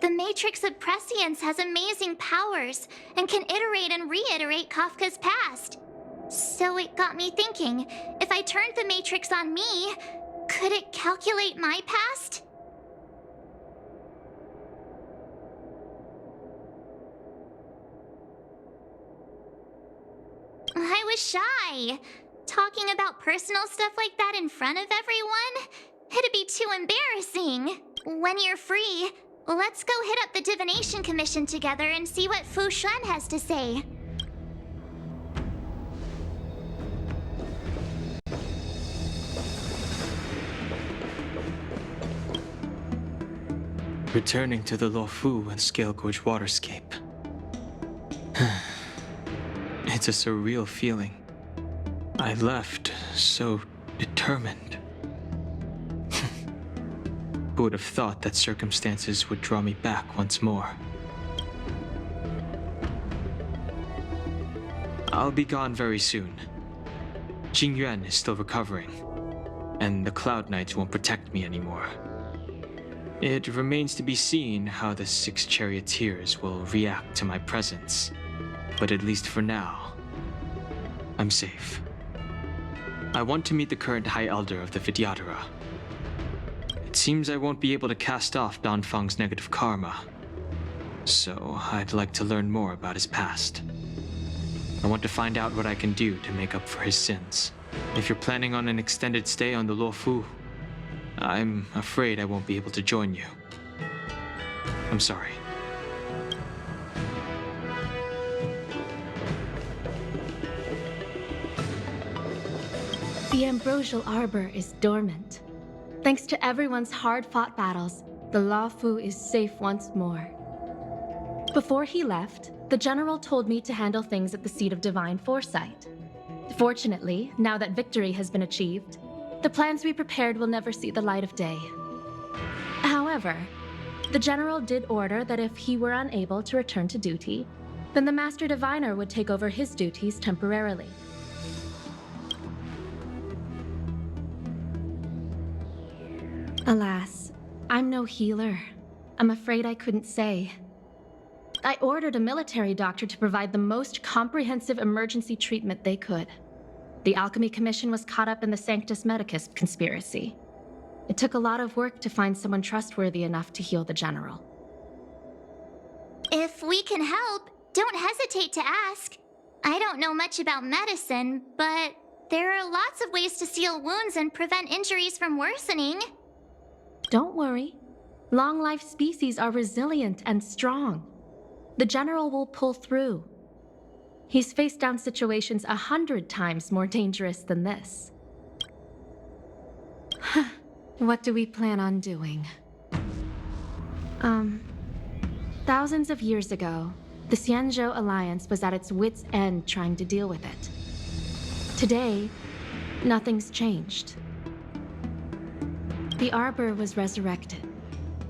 The Matrix of Prescience has amazing powers and can iterate and reiterate Kafka's past. So it got me thinking, if I turned the Matrix on me, could it calculate my past? I was shy. Talking about personal stuff like that in front of everyone? It'd be too embarrassing. When you're free, let's go hit up the Divination Commission together and see what Fu Shen has to say. Returning to the Luofu and Scale Gorge waterscape. It's a surreal feeling. I left so determined. Who would have thought that circumstances would draw me back once more? I'll be gone very soon. Jingyuan is still recovering, and the Cloud Knights won't protect me anymore. It remains to be seen how the 6 charioteers will react to my presence, but at least for now, I'm safe. I want to meet the current High Elder of the Vidyadhara. It seems I won't be able to cast off Danfang's negative karma, so I'd like to learn more about his past. I want to find out what I can do to make up for his sins. If you're planning on an extended stay on the Luofu, I'm afraid I won't be able to join you. I'm sorry. The Ambrosial Arbor is dormant. Thanks to everyone's hard-fought battles, the Luofu is safe once more. Before he left, the General told me to handle things at the Seat of Divine Foresight. Fortunately, now that victory has been achieved, the plans we prepared will never see the light of day. However, the General did order that if he were unable to return to duty, then the Master Diviner would take over his duties temporarily. Alas, I'm no healer. I'm afraid I couldn't say. I ordered a military doctor to provide the most comprehensive emergency treatment they could. The Alchemy Commission was caught up in the Sanctus Medicus conspiracy. It took a lot of work to find someone trustworthy enough to heal the General. If we can help, don't hesitate to ask. I don't know much about medicine, but there are lots of ways to seal wounds and prevent injuries from worsening. Don't worry. Long-life species are resilient and strong. The General will pull through. He's faced down situations 100 times more dangerous than this. What do we plan on doing? Thousands of years ago, the Xianzhou Alliance was at its wit's end trying to deal with it. Today, nothing's changed. The Arbor was resurrected.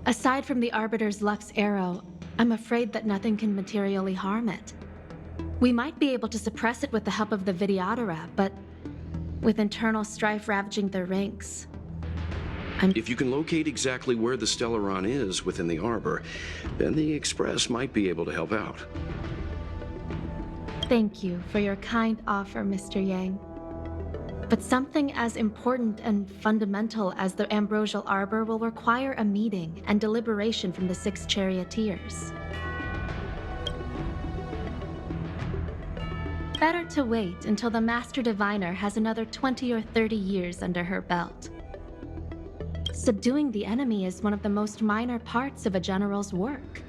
Aside from the Arbiter's Lux arrow, I'm afraid that nothing can materially harm it. We might be able to suppress it with the help of the Vidyadhara, but with internal strife ravaging their ranks, If you can locate exactly where the Stellaron is within the Arbor, then the Express might be able to help out. Thank you for your kind offer, Mr. Yang. But something as important and fundamental as the Ambrosial Arbor will require a meeting and deliberation from the 6 charioteers. Better to wait until the Master Diviner has another 20 or 30 years under her belt. Subduing the enemy is one of the most minor parts of a general's work.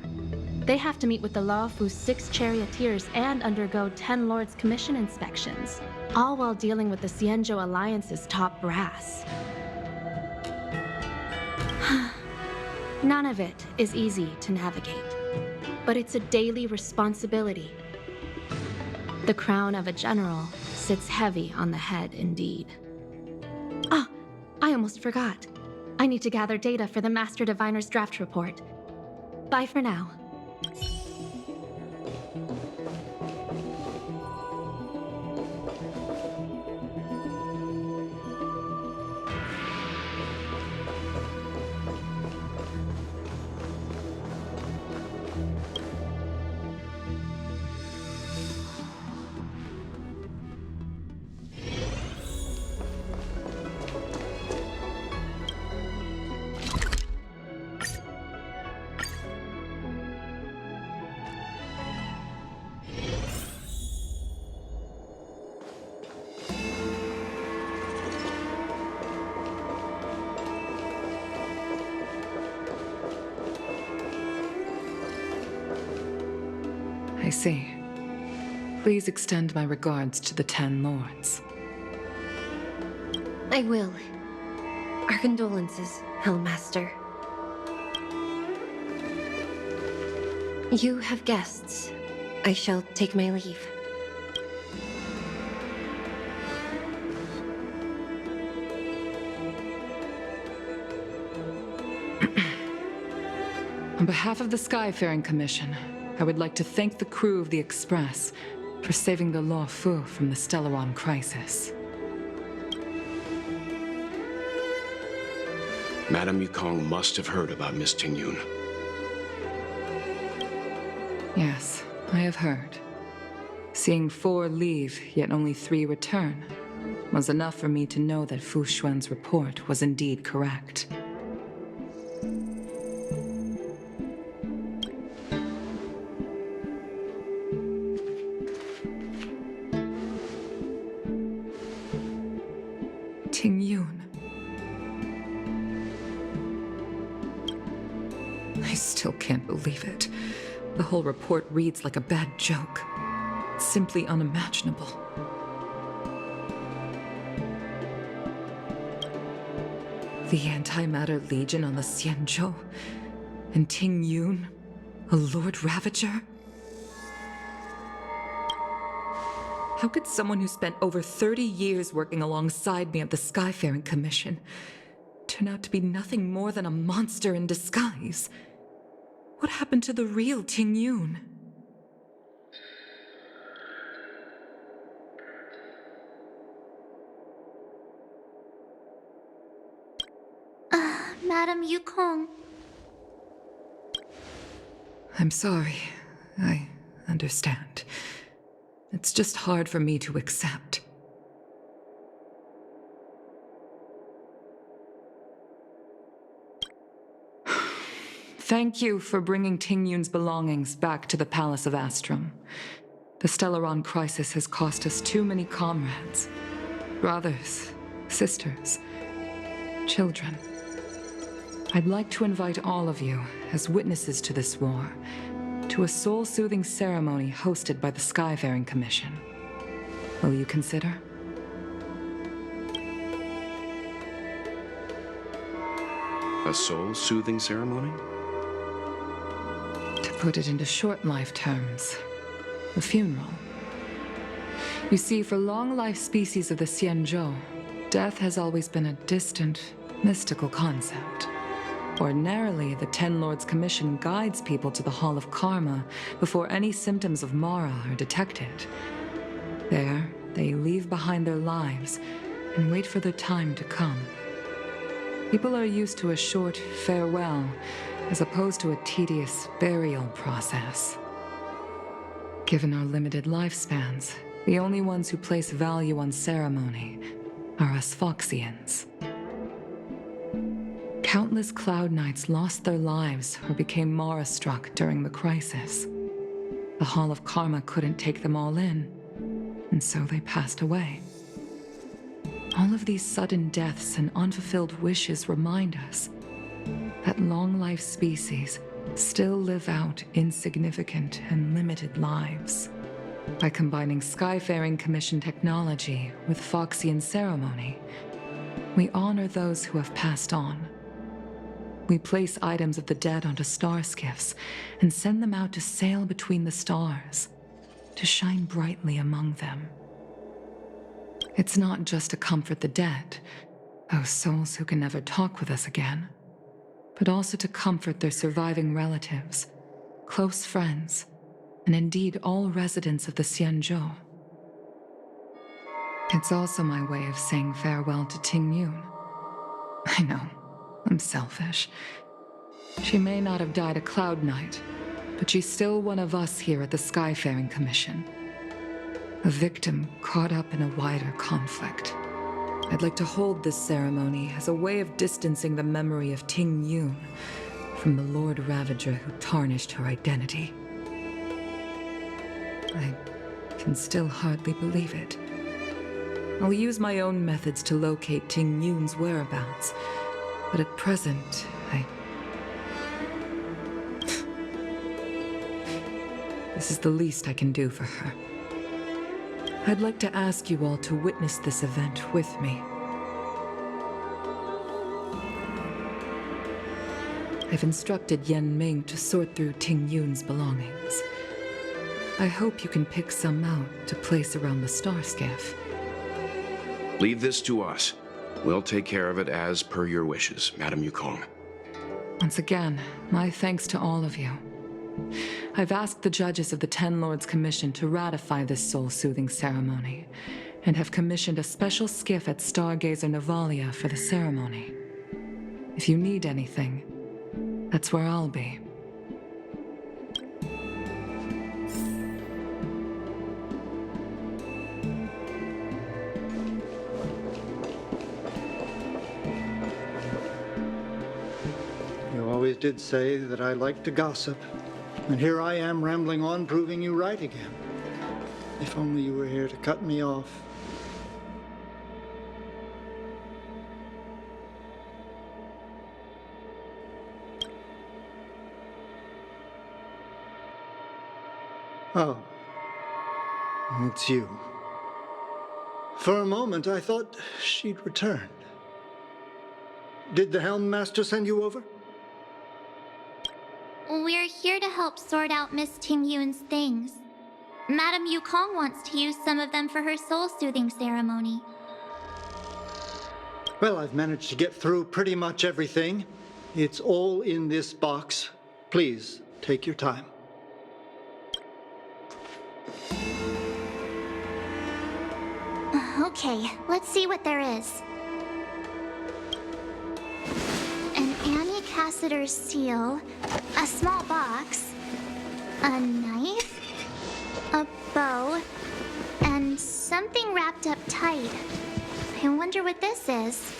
They have to meet with the Laofu's 6 charioteers and undergo 10 Lords' Commission inspections, all while dealing with the Xianzhou Alliance's top brass. None of it is easy to navigate, but it's a daily responsibility. The crown of a general sits heavy on the head indeed. Ah, I almost forgot. I need to gather data for the Master Diviner's draft report. Bye for now. I see. Please extend my regards to the 10 Lords. I will. Our condolences, Hellmaster. You have guests. I shall take my leave. On behalf of the Skyfaring Commission, I would like to thank the crew of the Express for saving the Laofu from the Stellaron crisis. Madame Yukong must have heard about Miss Tingyun. Yes, I have heard. Seeing 4 leave, yet only 3 return, was enough for me to know that Fu Xuan's report was indeed correct. Tingyun. I still can't believe it. The whole report reads like a bad joke. It's simply unimaginable. The Antimatter Legion on the Xianzhou, and Tingyun, a Lord Ravager? How could someone who spent over 30 years working alongside me at the Skyfaring Commission turn out to be nothing more than a monster in disguise? What happened to the real Tingyun? Madame Yukong. I'm sorry. I understand. It's just hard for me to accept. Thank you for bringing Tingyun's belongings back to the Palace of Astrum. The Stellaron crisis has cost us too many comrades. Brothers, sisters, children. I'd like to invite all of you, as witnesses to this war, to a soul-soothing ceremony hosted by the Skyfaring Commission. Will you consider? A soul-soothing ceremony? To put it into short life terms, a funeral. You see, for long-life species of the Xianzhou, death has always been a distant, mystical concept. Ordinarily, the Ten Lords Commission guides people to the Hall of Karma before any symptoms of Mara are detected. There, they leave behind their lives and wait for their time to come. People are used to a short farewell as opposed to a tedious burial process. Given our limited lifespans, the only ones who place value on ceremony are us Foxians. Countless Cloud Knights lost their lives or became Mara-struck during the crisis. The Hall of Karma couldn't take them all in, and so they passed away. All of these sudden deaths and unfulfilled wishes remind us that long-life species still live out insignificant and limited lives. By combining Skyfaring Commission technology with Foxian ceremony, we honor those who have passed on. We place items of the dead onto star skiffs and send them out to sail between the stars, to shine brightly among them. It's not just to comfort the dead, those souls who can never talk with us again, but also to comfort their surviving relatives, close friends, and indeed all residents of the Xianzhou. It's also my way of saying farewell to Ting Yun. I know, I'm selfish. She may not have died a Cloud Knight, but she's still one of us here at the Skyfaring Commission. A victim caught up in a wider conflict. I'd like to hold this ceremony as a way of distancing the memory of Ting Yun from the Lord Ravager who tarnished her identity. I can still hardly believe it. I'll use my own methods to locate Ting Yun's whereabouts, but at present, This is the least I can do for her. I'd like to ask you all to witness this event with me. I've instructed Yen Ming to sort through Ting Yun's belongings. I hope you can pick some out to place around the star skiff. Leave this to us. We'll take care of it as per your wishes, Madame Yukong. Once again, my thanks to all of you. I've asked the judges of the Ten Lords Commission to ratify this soul-soothing ceremony, and have commissioned a special skiff at Stargazer Navalia for the ceremony. If you need anything, that's where I'll be. You always did say that I like to gossip. And here I am rambling on, proving you right again. If only you were here to cut me off. Oh. It's you. For a moment, I thought she'd returned. Did the Helm Master send you over? We're here to help sort out Miss Ting Yun's things. Madame Yukong wants to use some of them for her soul-soothing ceremony. Well, I've managed to get through pretty much everything. It's all in this box. Please, take your time. Okay, let's see what there is. An Annie Cassiter's seal, a small box, a knife, a bow, and something wrapped up tight. I wonder what this is.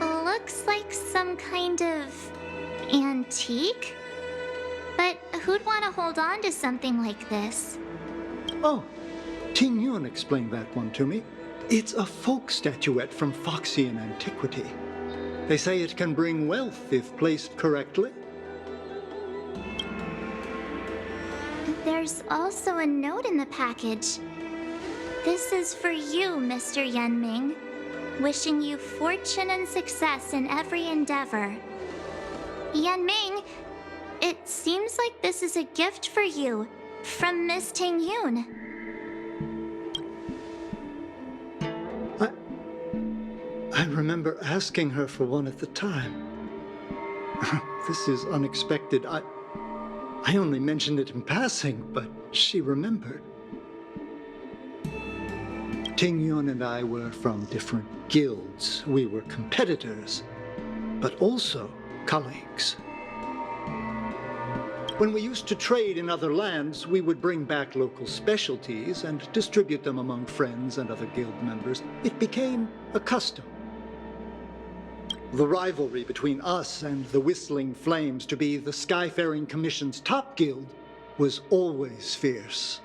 Looks like some kind of antique? But who'd want to hold on to something like this? Oh, Ting Yun explained that one to me. It's a folk statuette from Foxian antiquity. They say it can bring wealth if placed correctly. There's also a note in the package. This is for you, Mr. Yenming. Wishing you fortune and success in every endeavor. Yenming, it seems like this is a gift for you from Miss Tingyun. I remember asking her for one at the time. This is unexpected. I only mentioned it in passing, but she remembered. Tingyun and I were from different guilds. We were competitors, but also colleagues. When we used to trade in other lands, we would bring back local specialties and distribute them among friends and other guild members. It became a custom. The rivalry between us and the Whistling Flames, to be the Skyfaring Commission's top guild, was always fierce.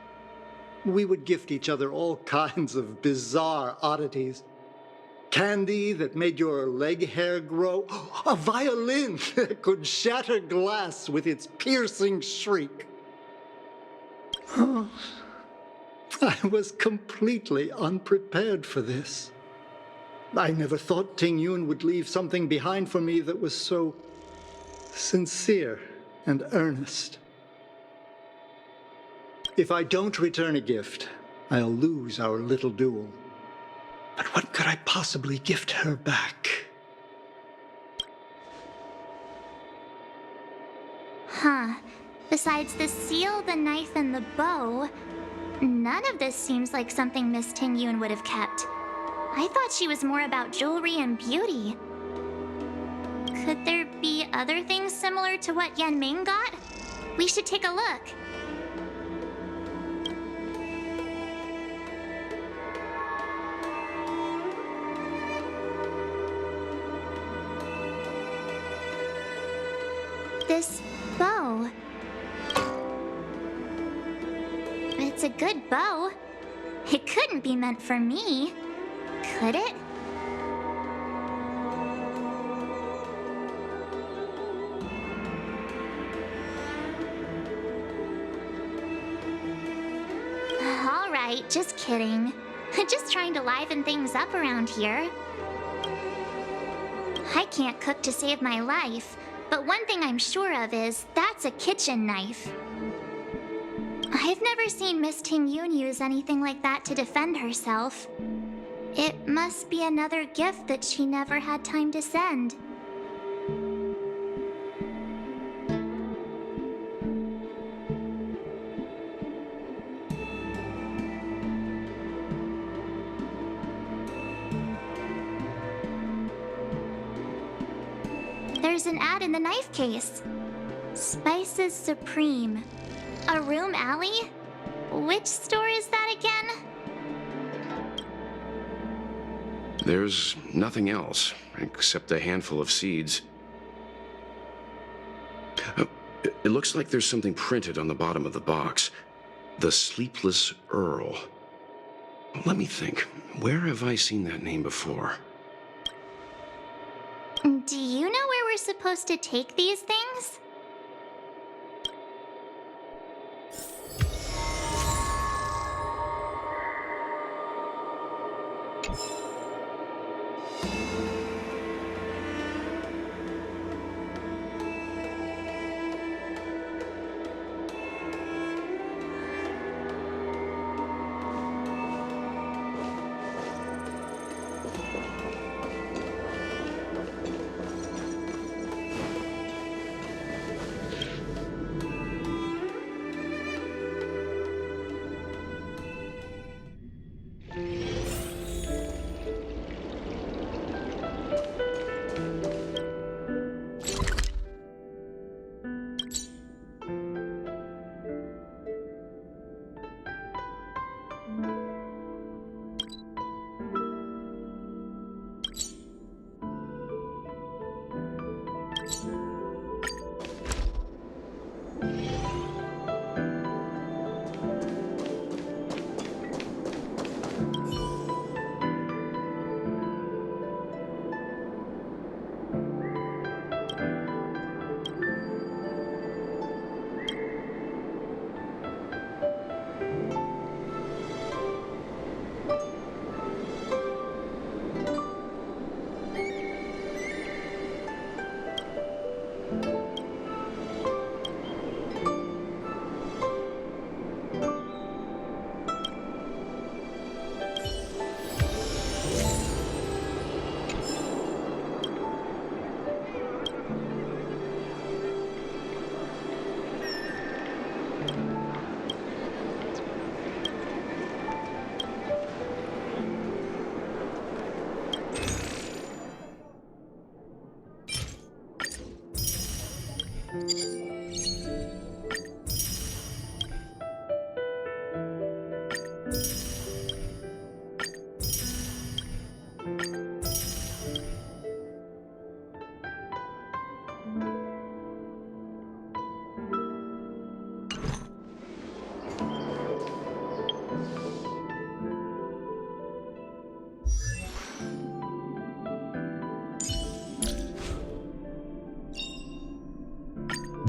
We would gift each other all kinds of bizarre oddities. Candy that made your leg hair grow. A violin that could shatter glass with its piercing shriek. Oh, I was completely unprepared for this. I never thought Tingyun would leave something behind for me that was so sincere and earnest. If I don't return a gift, I'll lose our little duel. But what could I possibly gift her back? Huh. Besides the seal, the knife, and the bow, none of this seems like something Miss Tingyun would have kept. I thought she was more about jewelry and beauty. Could there be other things similar to what Yenming got? We should take a look. This bow. It's a good bow. It couldn't be meant for me, could it? All right, just kidding. Just trying to liven things up around here. I can't cook to save my life, but one thing I'm sure of is that's a kitchen knife. I've never seen Miss Tingyun use anything like that to defend herself. It must be another gift that she never had time to send. There's an ad in the knife case. Spices Supreme. A room alley? Which store is that again? There's nothing else, except a handful of seeds. It looks like there's something printed on the bottom of the box. The Sleepless Earl. Let me think. Where have I seen that name before? Do you know where we're supposed to take these things?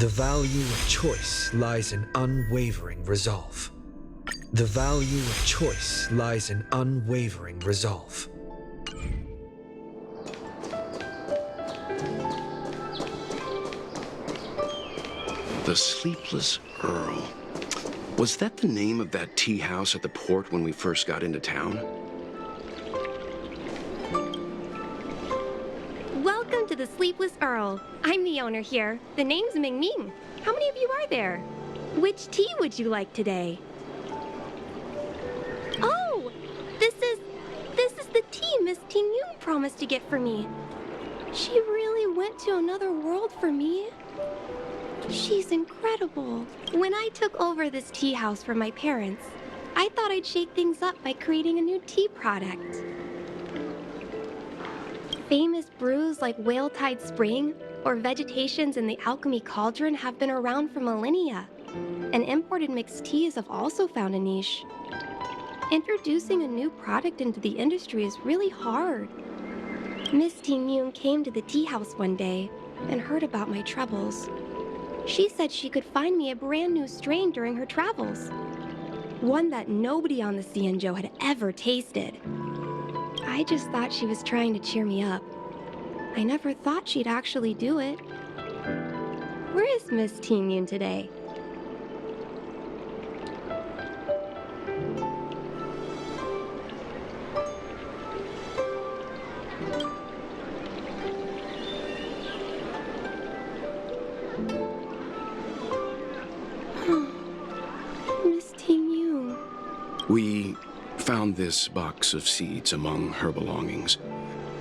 The value of choice lies in unwavering resolve. The value of choice lies in unwavering resolve. The Sleepless Earl. Was that the name of that tea house at the port when we first got into town? Welcome to the Sleepless Earl. I'm the owner here. The name's Ming Ming. How many of you are there? Which tea would you like today? Oh, this is the tea Miss Ting Yun promised to get for me. She really went to another world for me. She's incredible. When I took over this tea house from my parents, I thought I'd shake things up by creating a new tea product. Famous brews like Whale Tide Spring or Vegetations in the Alchemy Cauldron have been around for millennia, and imported mixed teas have also found a niche. Introducing a new product into the industry is really hard. Miss Ting Yun came to the tea house one day and heard about my troubles. She said she could find me a brand new strain during her travels, one that nobody on the Xianzhou had ever tasted. I just thought she was trying to cheer me up. I never thought she'd actually do it. Where is Miss Ting Yun today? Miss Ting Yun. We found this box of seeds among her belongings.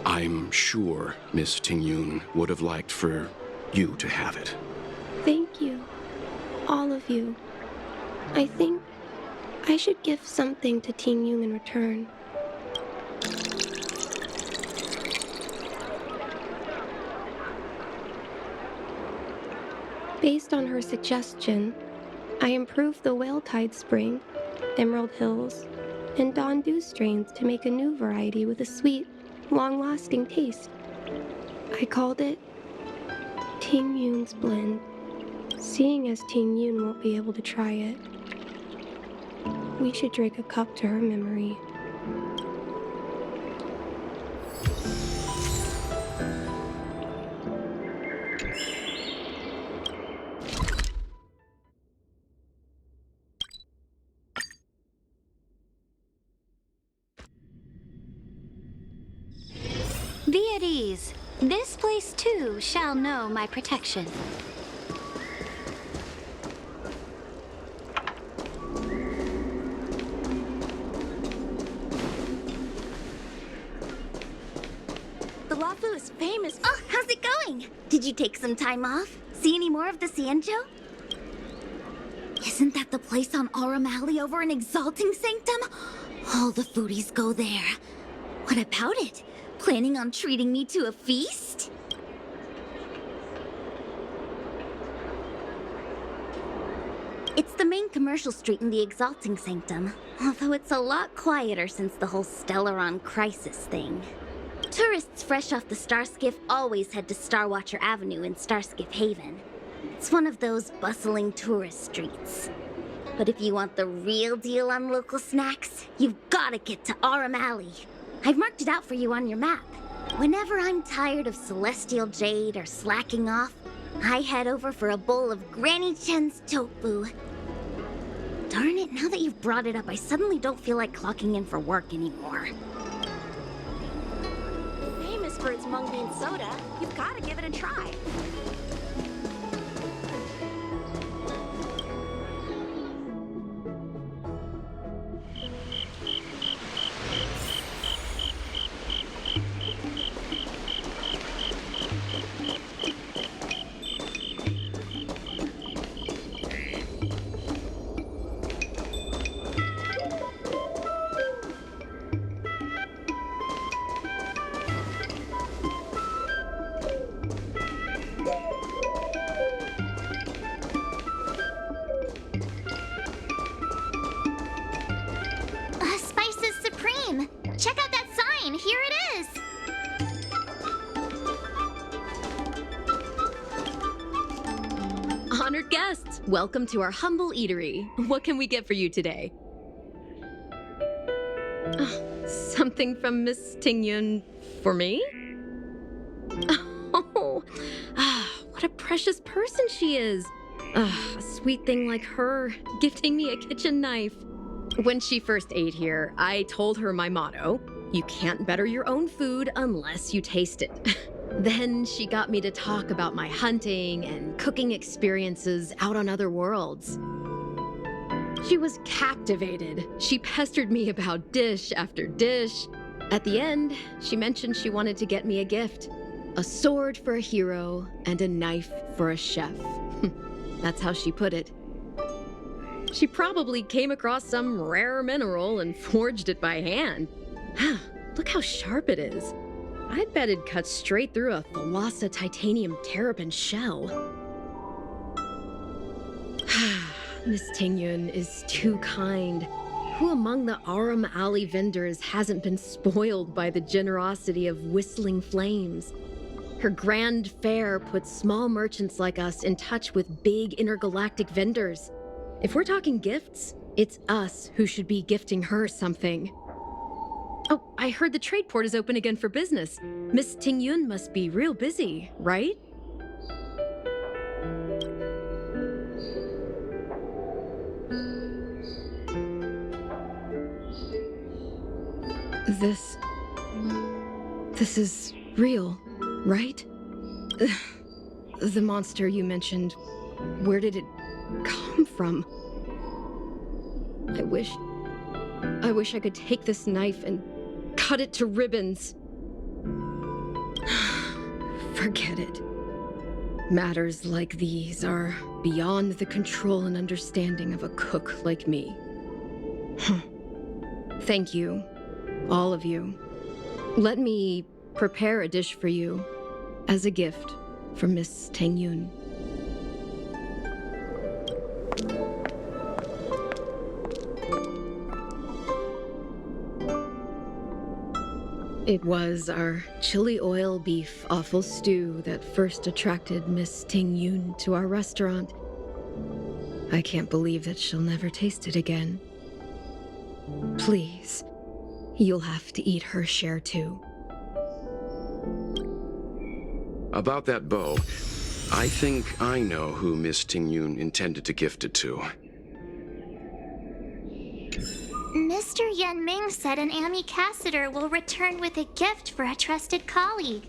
I'm sure Miss Ting Yun would have liked for you to have it. Thank you. All of you. I think I should give something to Ting Yun in return. Based on her suggestion, I improved the Whale Tide Spring, Emerald Hills, and Dawn Dew strains to make a new variety with a sweet, long-lasting taste. I called it Ting Yun's Blend, seeing as Ting Yun won't be able to try it. We should drink a cup to her memory. Be at ease. This place too shall know my protection. The Lafu is famous. Oh, how's it going? Did you take some time off? See any more of the Xianzhou? Isn't that the place on Aurum Alley over in Exalting Sanctum? All the foodies go there. What about it? Planning on treating me to a feast? It's the main commercial street in the Exalting Sanctum, although it's a lot quieter since the whole Stellaron crisis thing. Tourists fresh off the Starskiff always head to Starwatcher Avenue in Starskiff Haven. It's one of those bustling tourist streets. But if you want the real deal on local snacks, you've gotta get to Aurum Alley. I've marked it out for you on your map. Whenever I'm tired of Celestial Jade or slacking off, I head over for a bowl of Granny Chen's tofu. Darn it, now that you've brought it up, I suddenly don't feel like clocking in for work anymore. Famous for its mung bean soda, you've gotta give it a try. welcome to our humble eatery. What can we get for you today? Something from Miss Tingyun for me? Oh, what a precious person she is. A sweet thing like her, gifting me a kitchen knife. When she first ate here, I told her my motto: you can't better your own food unless you taste it. Then she got me to talk about my hunting and cooking experiences out on other worlds. She was captivated. She pestered me about dish after dish. At the end, she mentioned she wanted to get me a gift. A sword for a hero and a knife for a chef. That's how she put it. She probably came across some rare mineral and forged it by hand. Look how sharp it is. I bet it'd cut straight through a Thalassa titanium terrapin shell. Miss Tingyun is too kind. Who among the Aram Alley vendors hasn't been spoiled by the generosity of whistling flames? Her grand fare puts small merchants like us in touch with big intergalactic vendors. If we're talking gifts, it's us who should be gifting her something. Oh, I heard the trade port is open again for business. Miss Tingyun must be real busy, right? This is real, right? The monster you mentioned, where did it come from? I wish I could take this knife and cut it to ribbons. Forget it. Matters like these are beyond the control and understanding of a cook like me. Thank you, all of you. Let me prepare a dish for you as a gift from Miss Tingyun. It was our chili oil beef offal stew that first attracted Miss Tingyun to our restaurant. I can't believe that she'll never taste it again. Please, you'll have to eat her share too. About that bow, I think I know who Miss Tingyun intended to gift it to. Mr. Yen Ming said an ambassador will return with a gift for a trusted colleague.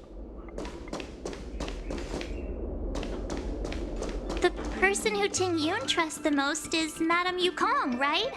The person who Tingyun trusts the most is Madame Yukong, right?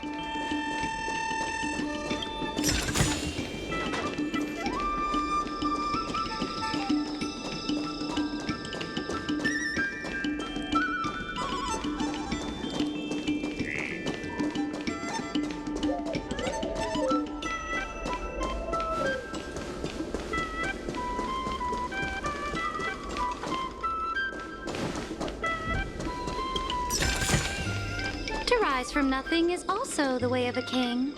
To rise from nothing is also the way of a king.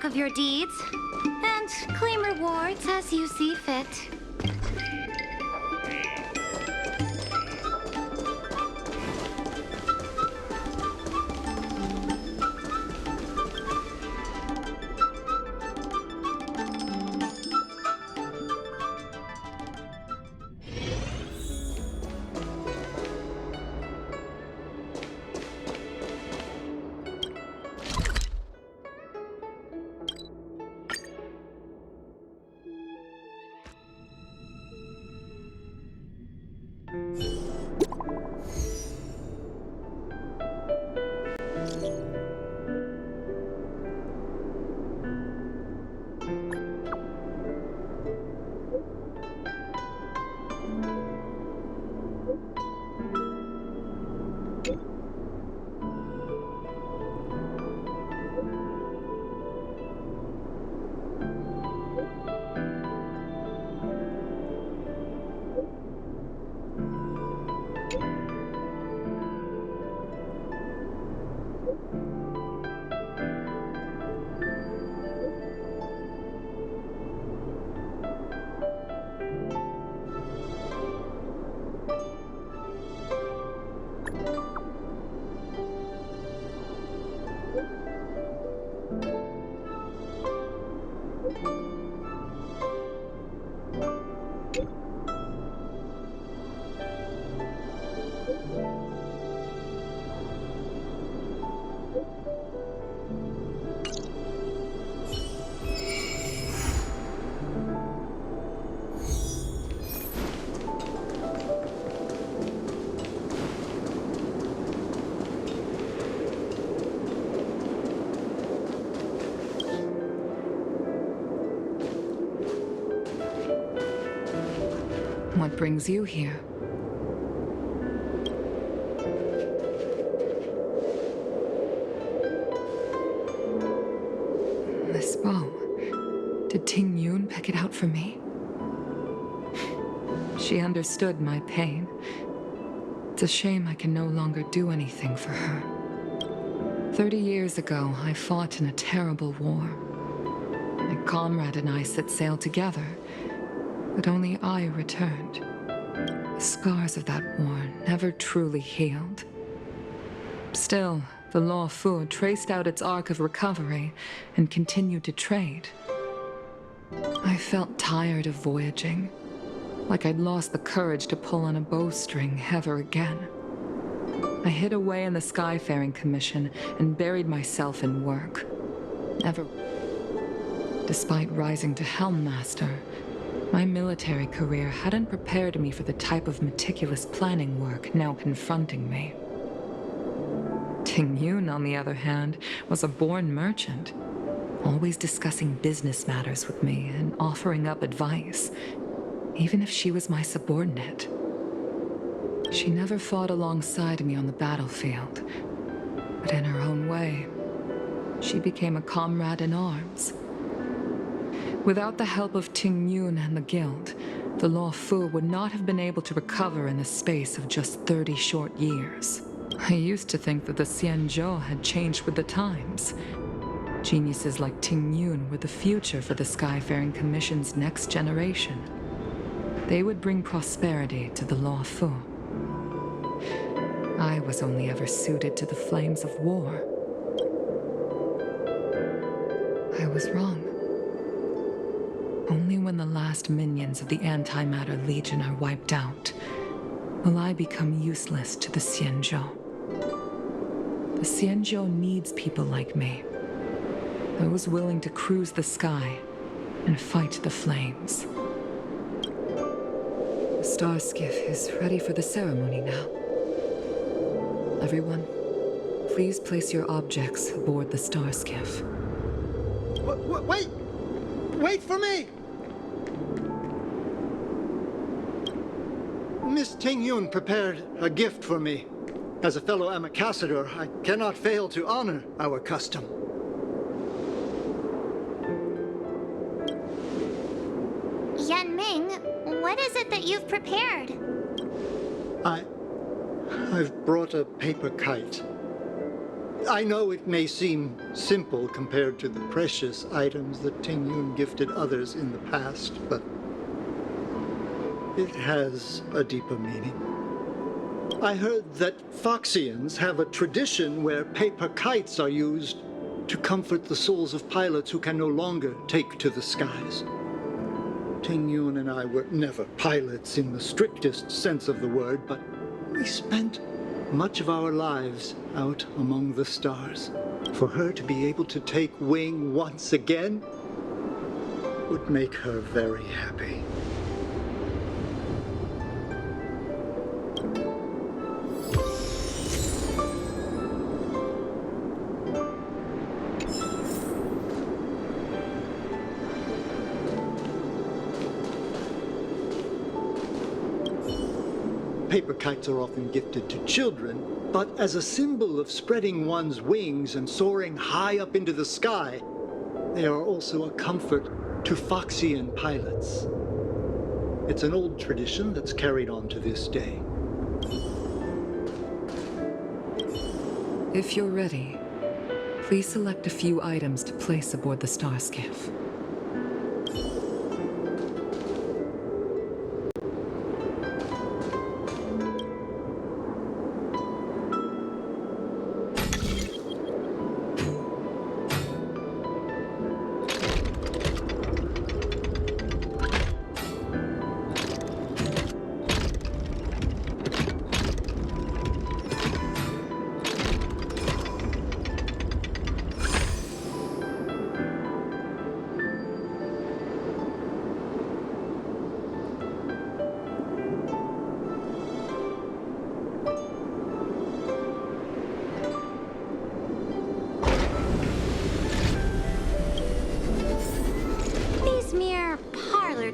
track of your deeds and claim rewards as you see fit. What brings you here? This bow. Did Ting Yun pick it out for me? She understood my pain. It's a shame I can no longer do anything for her. 30 years ago, I fought in a terrible war. My comrade and I set sail together, but only I returned. The scars of that war never truly healed. Still, the Law Fu traced out its arc of recovery and continued to trade. I felt tired of voyaging, like I'd lost the courage to pull on a bowstring ever again. I hid away in the Skyfaring Commission and buried myself in work. Despite rising to Helm Master, my military career hadn't prepared me for the type of meticulous planning work now confronting me. Ting Yun, on the other hand, was a born merchant, always discussing business matters with me and offering up advice, even if she was my subordinate. She never fought alongside me on the battlefield, but in her own way, she became a comrade in arms. Without the help of Ting Yun and the Guild, the Law Fu would not have been able to recover in the space of just 30 short years. I used to think that the Xianzhou had changed with the times. Geniuses like Ting Yun were the future for the Skyfaring Commission's next generation. They would bring prosperity to the Law Fu. I was only ever suited to the flames of war. I was wrong. Only when the last minions of the Antimatter Legion are wiped out will I become useless to the Xianzhou. The Xianzhou needs people like me, those willing to cruise the sky and fight the flames. The star skiff is ready for the ceremony now. Everyone, please place your objects aboard the star skiff. Wait! Wait for me! Miss Ting Yun prepared a gift for me. As a fellow ambassador, I cannot fail to honor our custom. Yan Ming, what is it that you've prepared? I've brought a paper kite. I know it may seem simple compared to the precious items that Ting Yun gifted others in the past, but it has a deeper meaning. I heard that Foxians have a tradition where paper kites are used to comfort the souls of pilots who can no longer take to the skies. Ting Yun and I were never pilots in the strictest sense of the word, but we spent much of our lives out among the stars. For her to be able to take wing once again would make her very happy. Paper kites are often gifted to children, but as a symbol of spreading one's wings and soaring high up into the sky, they are also a comfort to Foxian pilots. It's an old tradition that's carried on to this day. If you're ready, please select a few items to place aboard the star skiff.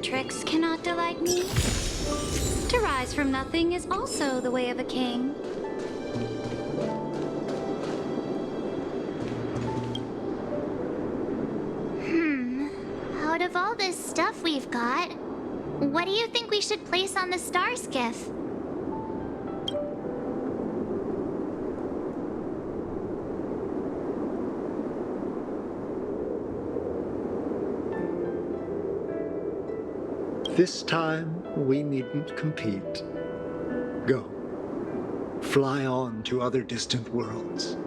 Tricks cannot delight me. To rise from nothing is also the way of a king. Out of all this stuff we've got, what do you think we should place on the star skiff? This time, we needn't compete. Go. Fly on to other distant worlds.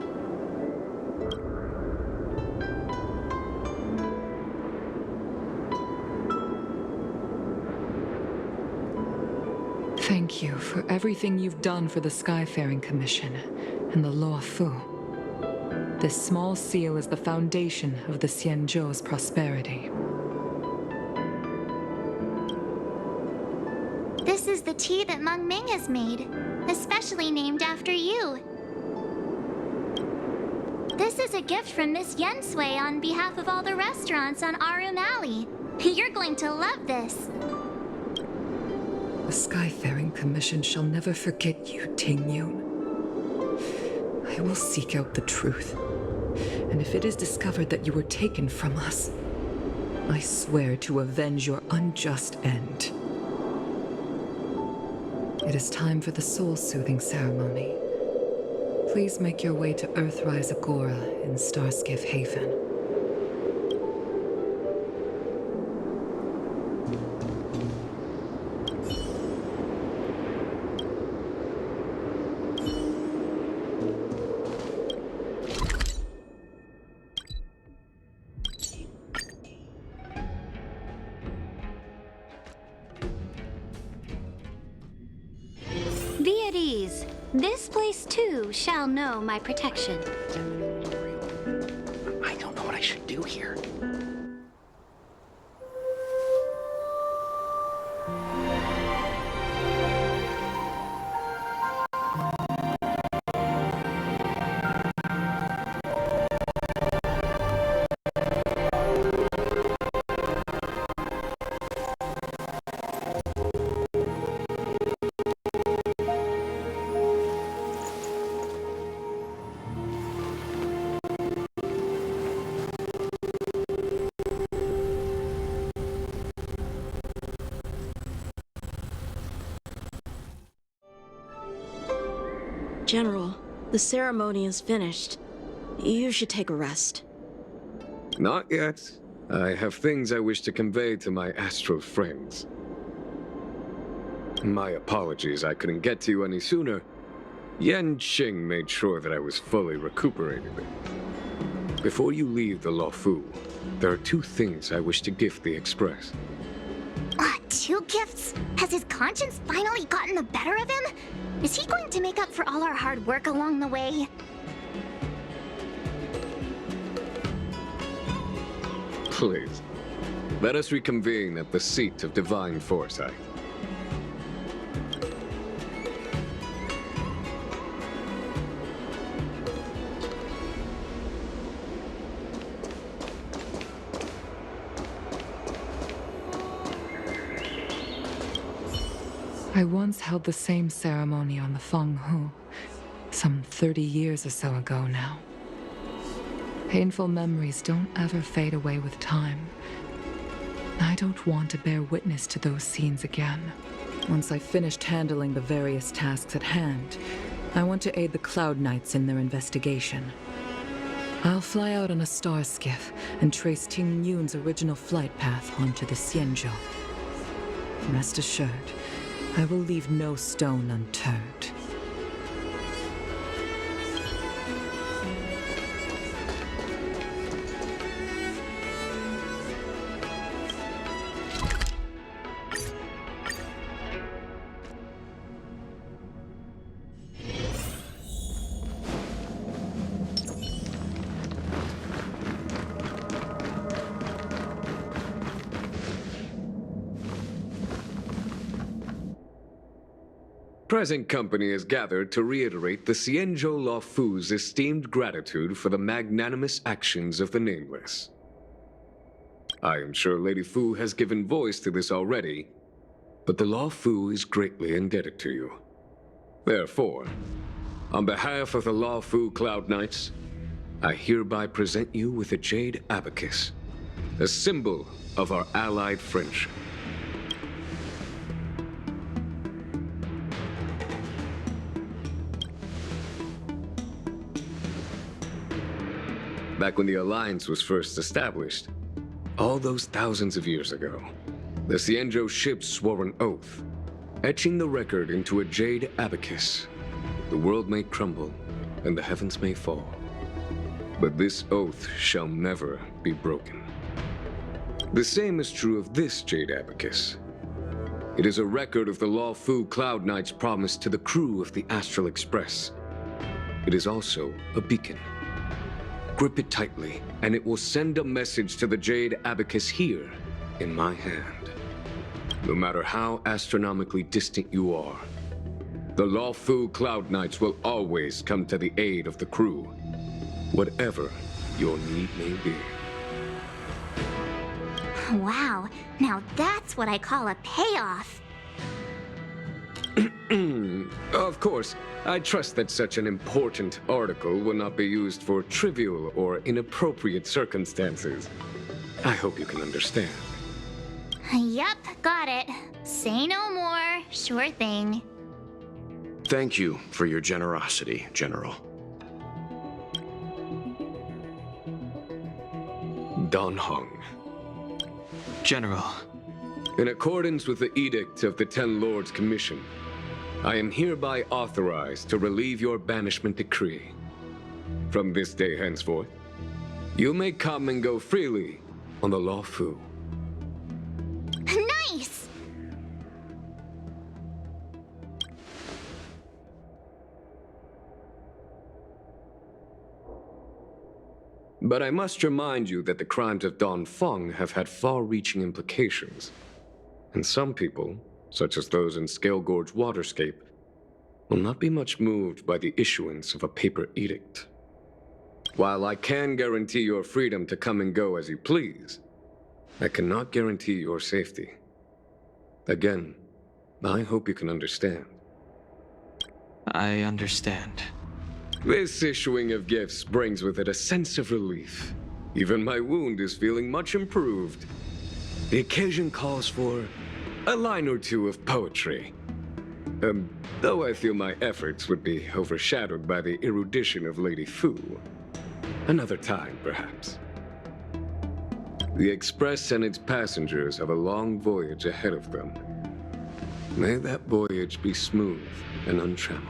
Thank you for everything you've done for the Skyfaring Commission and the Law Fu. This small seal is the foundation of the Xianzhou's prosperity. This is the tea that Meng Ming has made, especially named after you. This is a gift from Miss Yen Sui on behalf of all the restaurants on Arum Alley. You're going to love this. The Skyfaring Commission shall never forget you, Ting Yun. I will seek out the truth, and if it is discovered that you were taken from us, I swear to avenge your unjust end. It is time for the soul-soothing ceremony. Please make your way to Earthrise Agora in Starskiff Haven. Be at ease. This place too shall know my protection. I don't know what I should do here. General, the ceremony is finished. You should take a rest. Not yet. I have things I wish to convey to my astral friends. My apologies I couldn't get to you any sooner. Yan Qing made sure that I was fully recuperated. Before you leave the Luofu, there are 2 things I wish to gift the Express. 2 gifts? Has his conscience finally gotten the better of him? Is he going to make up for all our hard work along the way? Please, let us reconvene at the seat of divine foresight. I once held the same ceremony on the Fenghu, some 30 years or so ago now. Painful memories don't ever fade away with time. I don't want to bear witness to those scenes again. Once I've finished handling the various tasks at hand, I want to aid the Cloud Knights in their investigation. I'll fly out on a star skiff and trace Ting Yun's original flight path onto the Xianzhou. Rest assured, I will leave no stone unturned. Present company is gathered to reiterate the Xianzhou Luofu's esteemed gratitude for the magnanimous actions of the Nameless. I am sure Lady Fu has given voice to this already, but the Luofu is greatly indebted to you. Therefore, on behalf of the Luofu Cloud Knights, I hereby present you with a Jade Abacus, a symbol of our allied friendship. Back when the Alliance was first established, all those thousands of years ago, the Xianzhou ships swore an oath, etching the record into a Jade Abacus. The world may crumble, and the heavens may fall, but this oath shall never be broken. The same is true of this Jade Abacus. It is a record of the Luofu Cloud Knight's promise to the crew of the Astral Express. It is also a beacon. Grip it tightly, and it will send a message to the Jade Abacus here, in my hand. No matter how astronomically distant you are, the Luofu Cloud Knights will always come to the aid of the crew, whatever your need may be. Wow, now that's what I call a payoff. Of course, I trust that such an important article will not be used for trivial or inappropriate circumstances. I hope you can understand. Yep, got it. Say no more. Sure thing. Thank you for your generosity, General. Don Hung. General. In accordance with the edict of the Ten Lords Commission, I am hereby authorized to relieve your banishment decree. From this day henceforth, you may come and go freely on the Luofu. Nice! But I must remind you that the crimes of Don Feng have had far-reaching implications. And some people, such as those in Scale Gorge Waterscape, will not be much moved by the issuance of a paper edict. While I can guarantee your freedom to come and go as you please, I cannot guarantee your safety. Again, I hope you can understand. I understand. This issuing of gifts brings with it a sense of relief. Even my wound is feeling much improved. The occasion calls for a line or two of poetry. Though I feel my efforts would be overshadowed by the erudition of Lady Fu. Another time, perhaps. The Express and its passengers have a long voyage ahead of them. May that voyage be smooth and untrammeled.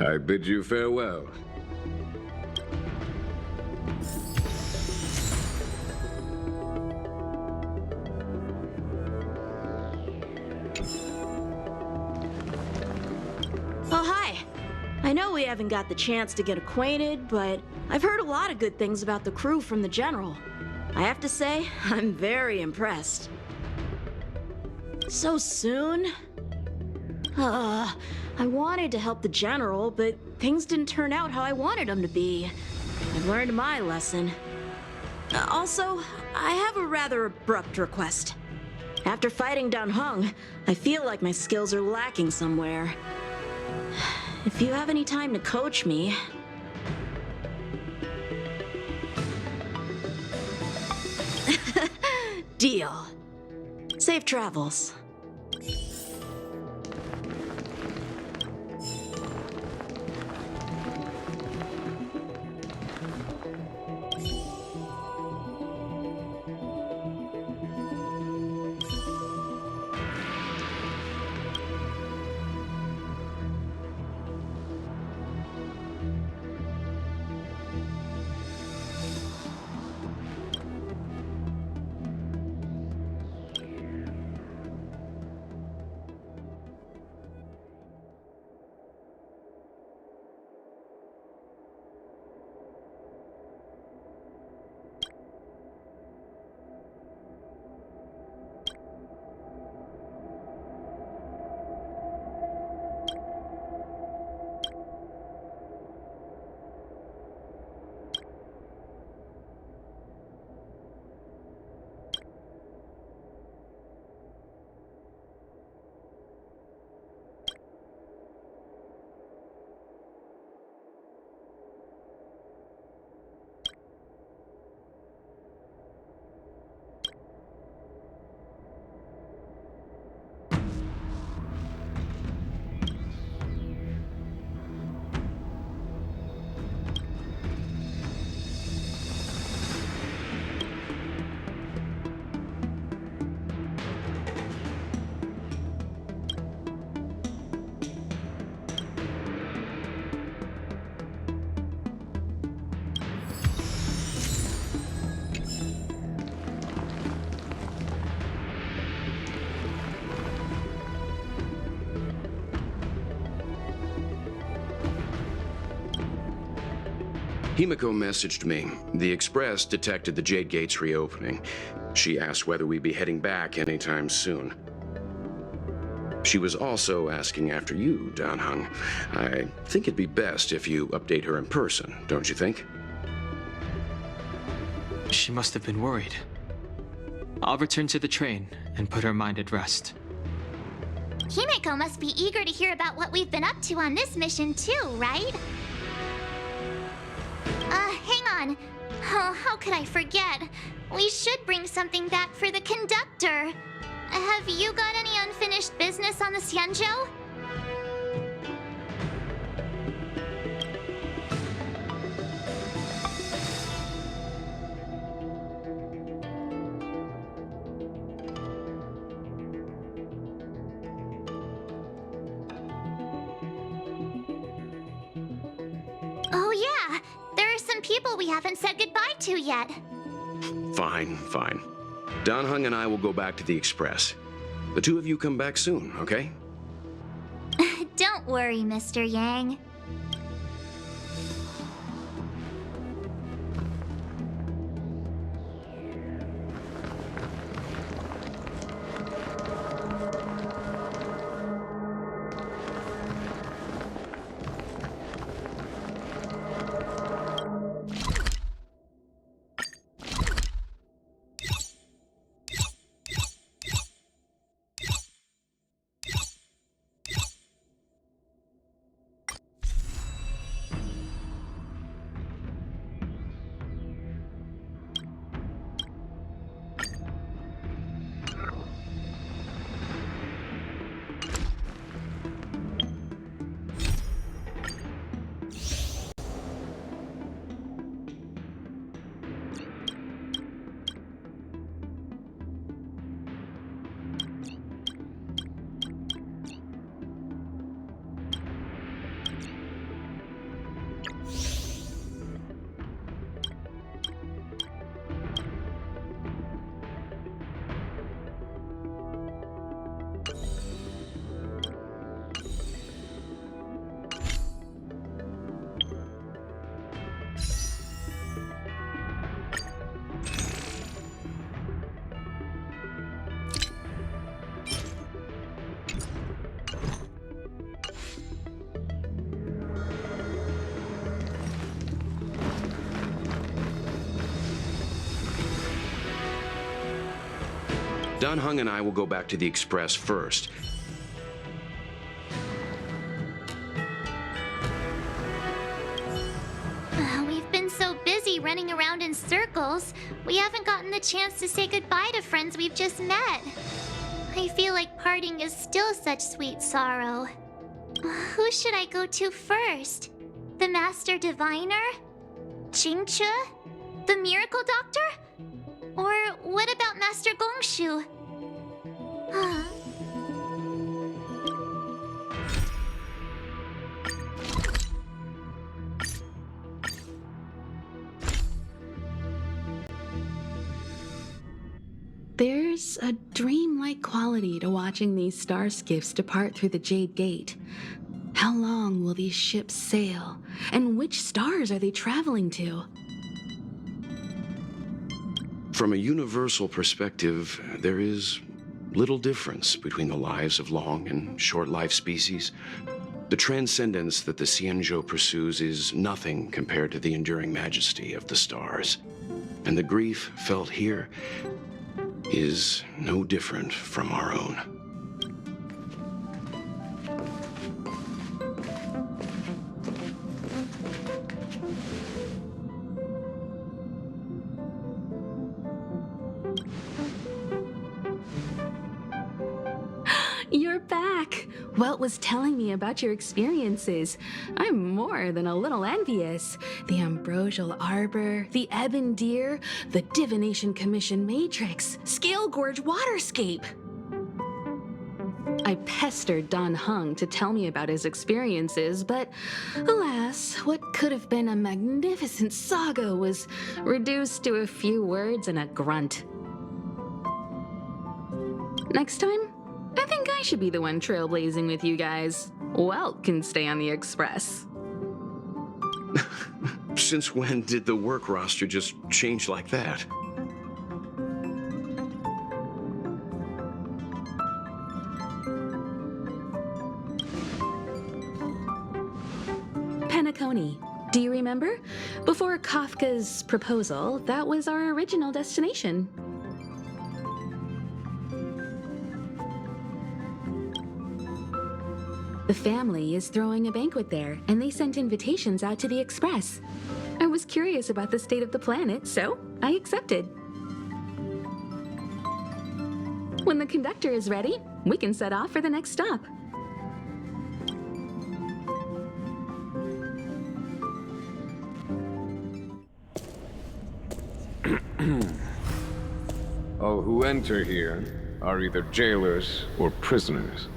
I bid you farewell. Oh, hi. I know we haven't got the chance to get acquainted, but I've heard a lot of good things about the crew from the General. I have to say, I'm very impressed. So soon? I wanted to help the General, but things didn't turn out how I wanted them to be. I've learned my lesson. Also, I have a rather abrupt request. After fighting Dan Heng, I feel like my skills are lacking somewhere. If you have any time to coach me... Deal. Safe travels. Himiko messaged me. The Express detected the Jade Gates reopening. She asked whether we'd be heading back anytime soon. She was also asking after you, Dan Heng. I think it'd be best if you update her in person, don't you think? She must have been worried. I'll return to the train and put her mind at rest. Himiko must be eager to hear about what we've been up to on this mission too, right? Hang on. Oh, how could I forget? We should bring something back for the conductor. Have you got any unfinished business on the Xianzhou? Oh yeah, there are some people we haven't said goodbye to yet. Fine. Dan Heng and I will go back to the Express. The two of you come back soon, okay? Don't worry, Mr. Yang. Dan Heng and I will go back to the Express first. We've been so busy running around in circles, we haven't gotten the chance to say goodbye to friends we've just met. I feel like parting is still such sweet sorrow. Who should I go to first? The Master Diviner? Jingchu? The Miracle Doctor? Or what about Master Gongshu? There's a dreamlike quality to watching these star skiffs depart through the Jade Gate. How long will these ships sail? And which stars are they traveling to? From a universal perspective, there is little difference between the lives of long and short-lived species. The transcendence that the Xianzhou pursues is nothing compared to the enduring majesty of the stars. And the grief felt here is no different from our own. You're back! Welt was telling me about your experiences. I'm more than a little envious. The Ambrosial Arbor, the Ebon Deer, the Divination Commission Matrix, Scale Gorge Waterscape. I pestered Dan Heng to tell me about his experiences, but alas, what could have been a magnificent saga was reduced to a few words and a grunt. Next time, I think I should be the one trailblazing with you guys. Welt can stay on the Express. Since when did the work roster just change like that? Penacony. Do you remember? Before Kafka's proposal, that was our original destination. The family is throwing a banquet there, and they sent invitations out to the Express. I was curious about the state of the planet, so I accepted. When the conductor is ready, we can set off for the next stop. All who enter here are either jailers or prisoners.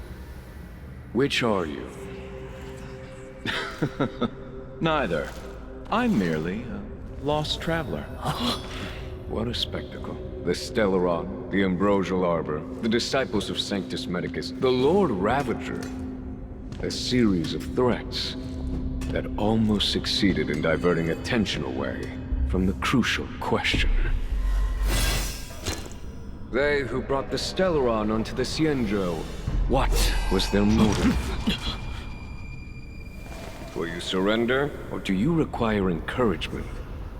Which are you? Neither. I'm merely a lost traveler. What a spectacle. The Stellaron, the Ambrosial Arbor, the disciples of Sanctus Medicus, the Lord Ravager. A series of threats that almost succeeded in diverting attention away from the crucial question. They who brought the Stellaron onto the Xianzhou, what was their motive? Will you surrender, or do you require encouragement,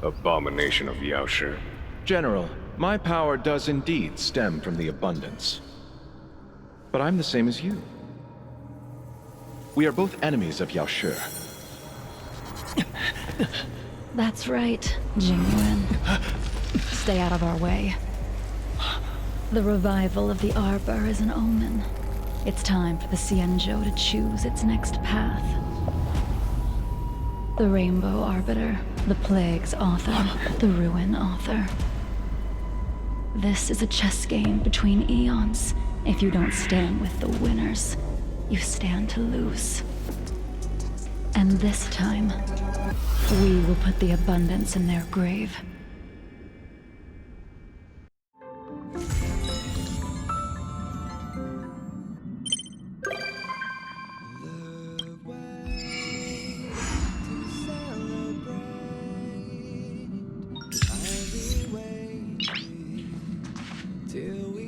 abomination of Yaoshi? General, my power does indeed stem from the abundance. But I'm the same as you. We are both enemies of Yaoshi. That's right, Jingyuan. Stay out of our way. The revival of the Arbor is an omen. It's time for the Xianzhou to choose its next path. The Rainbow Arbiter, the Plague's author, the Ruin author. This is a chess game between eons. If you don't stand with the winners, you stand to lose. And this time, we will put the abundance in their grave. Till we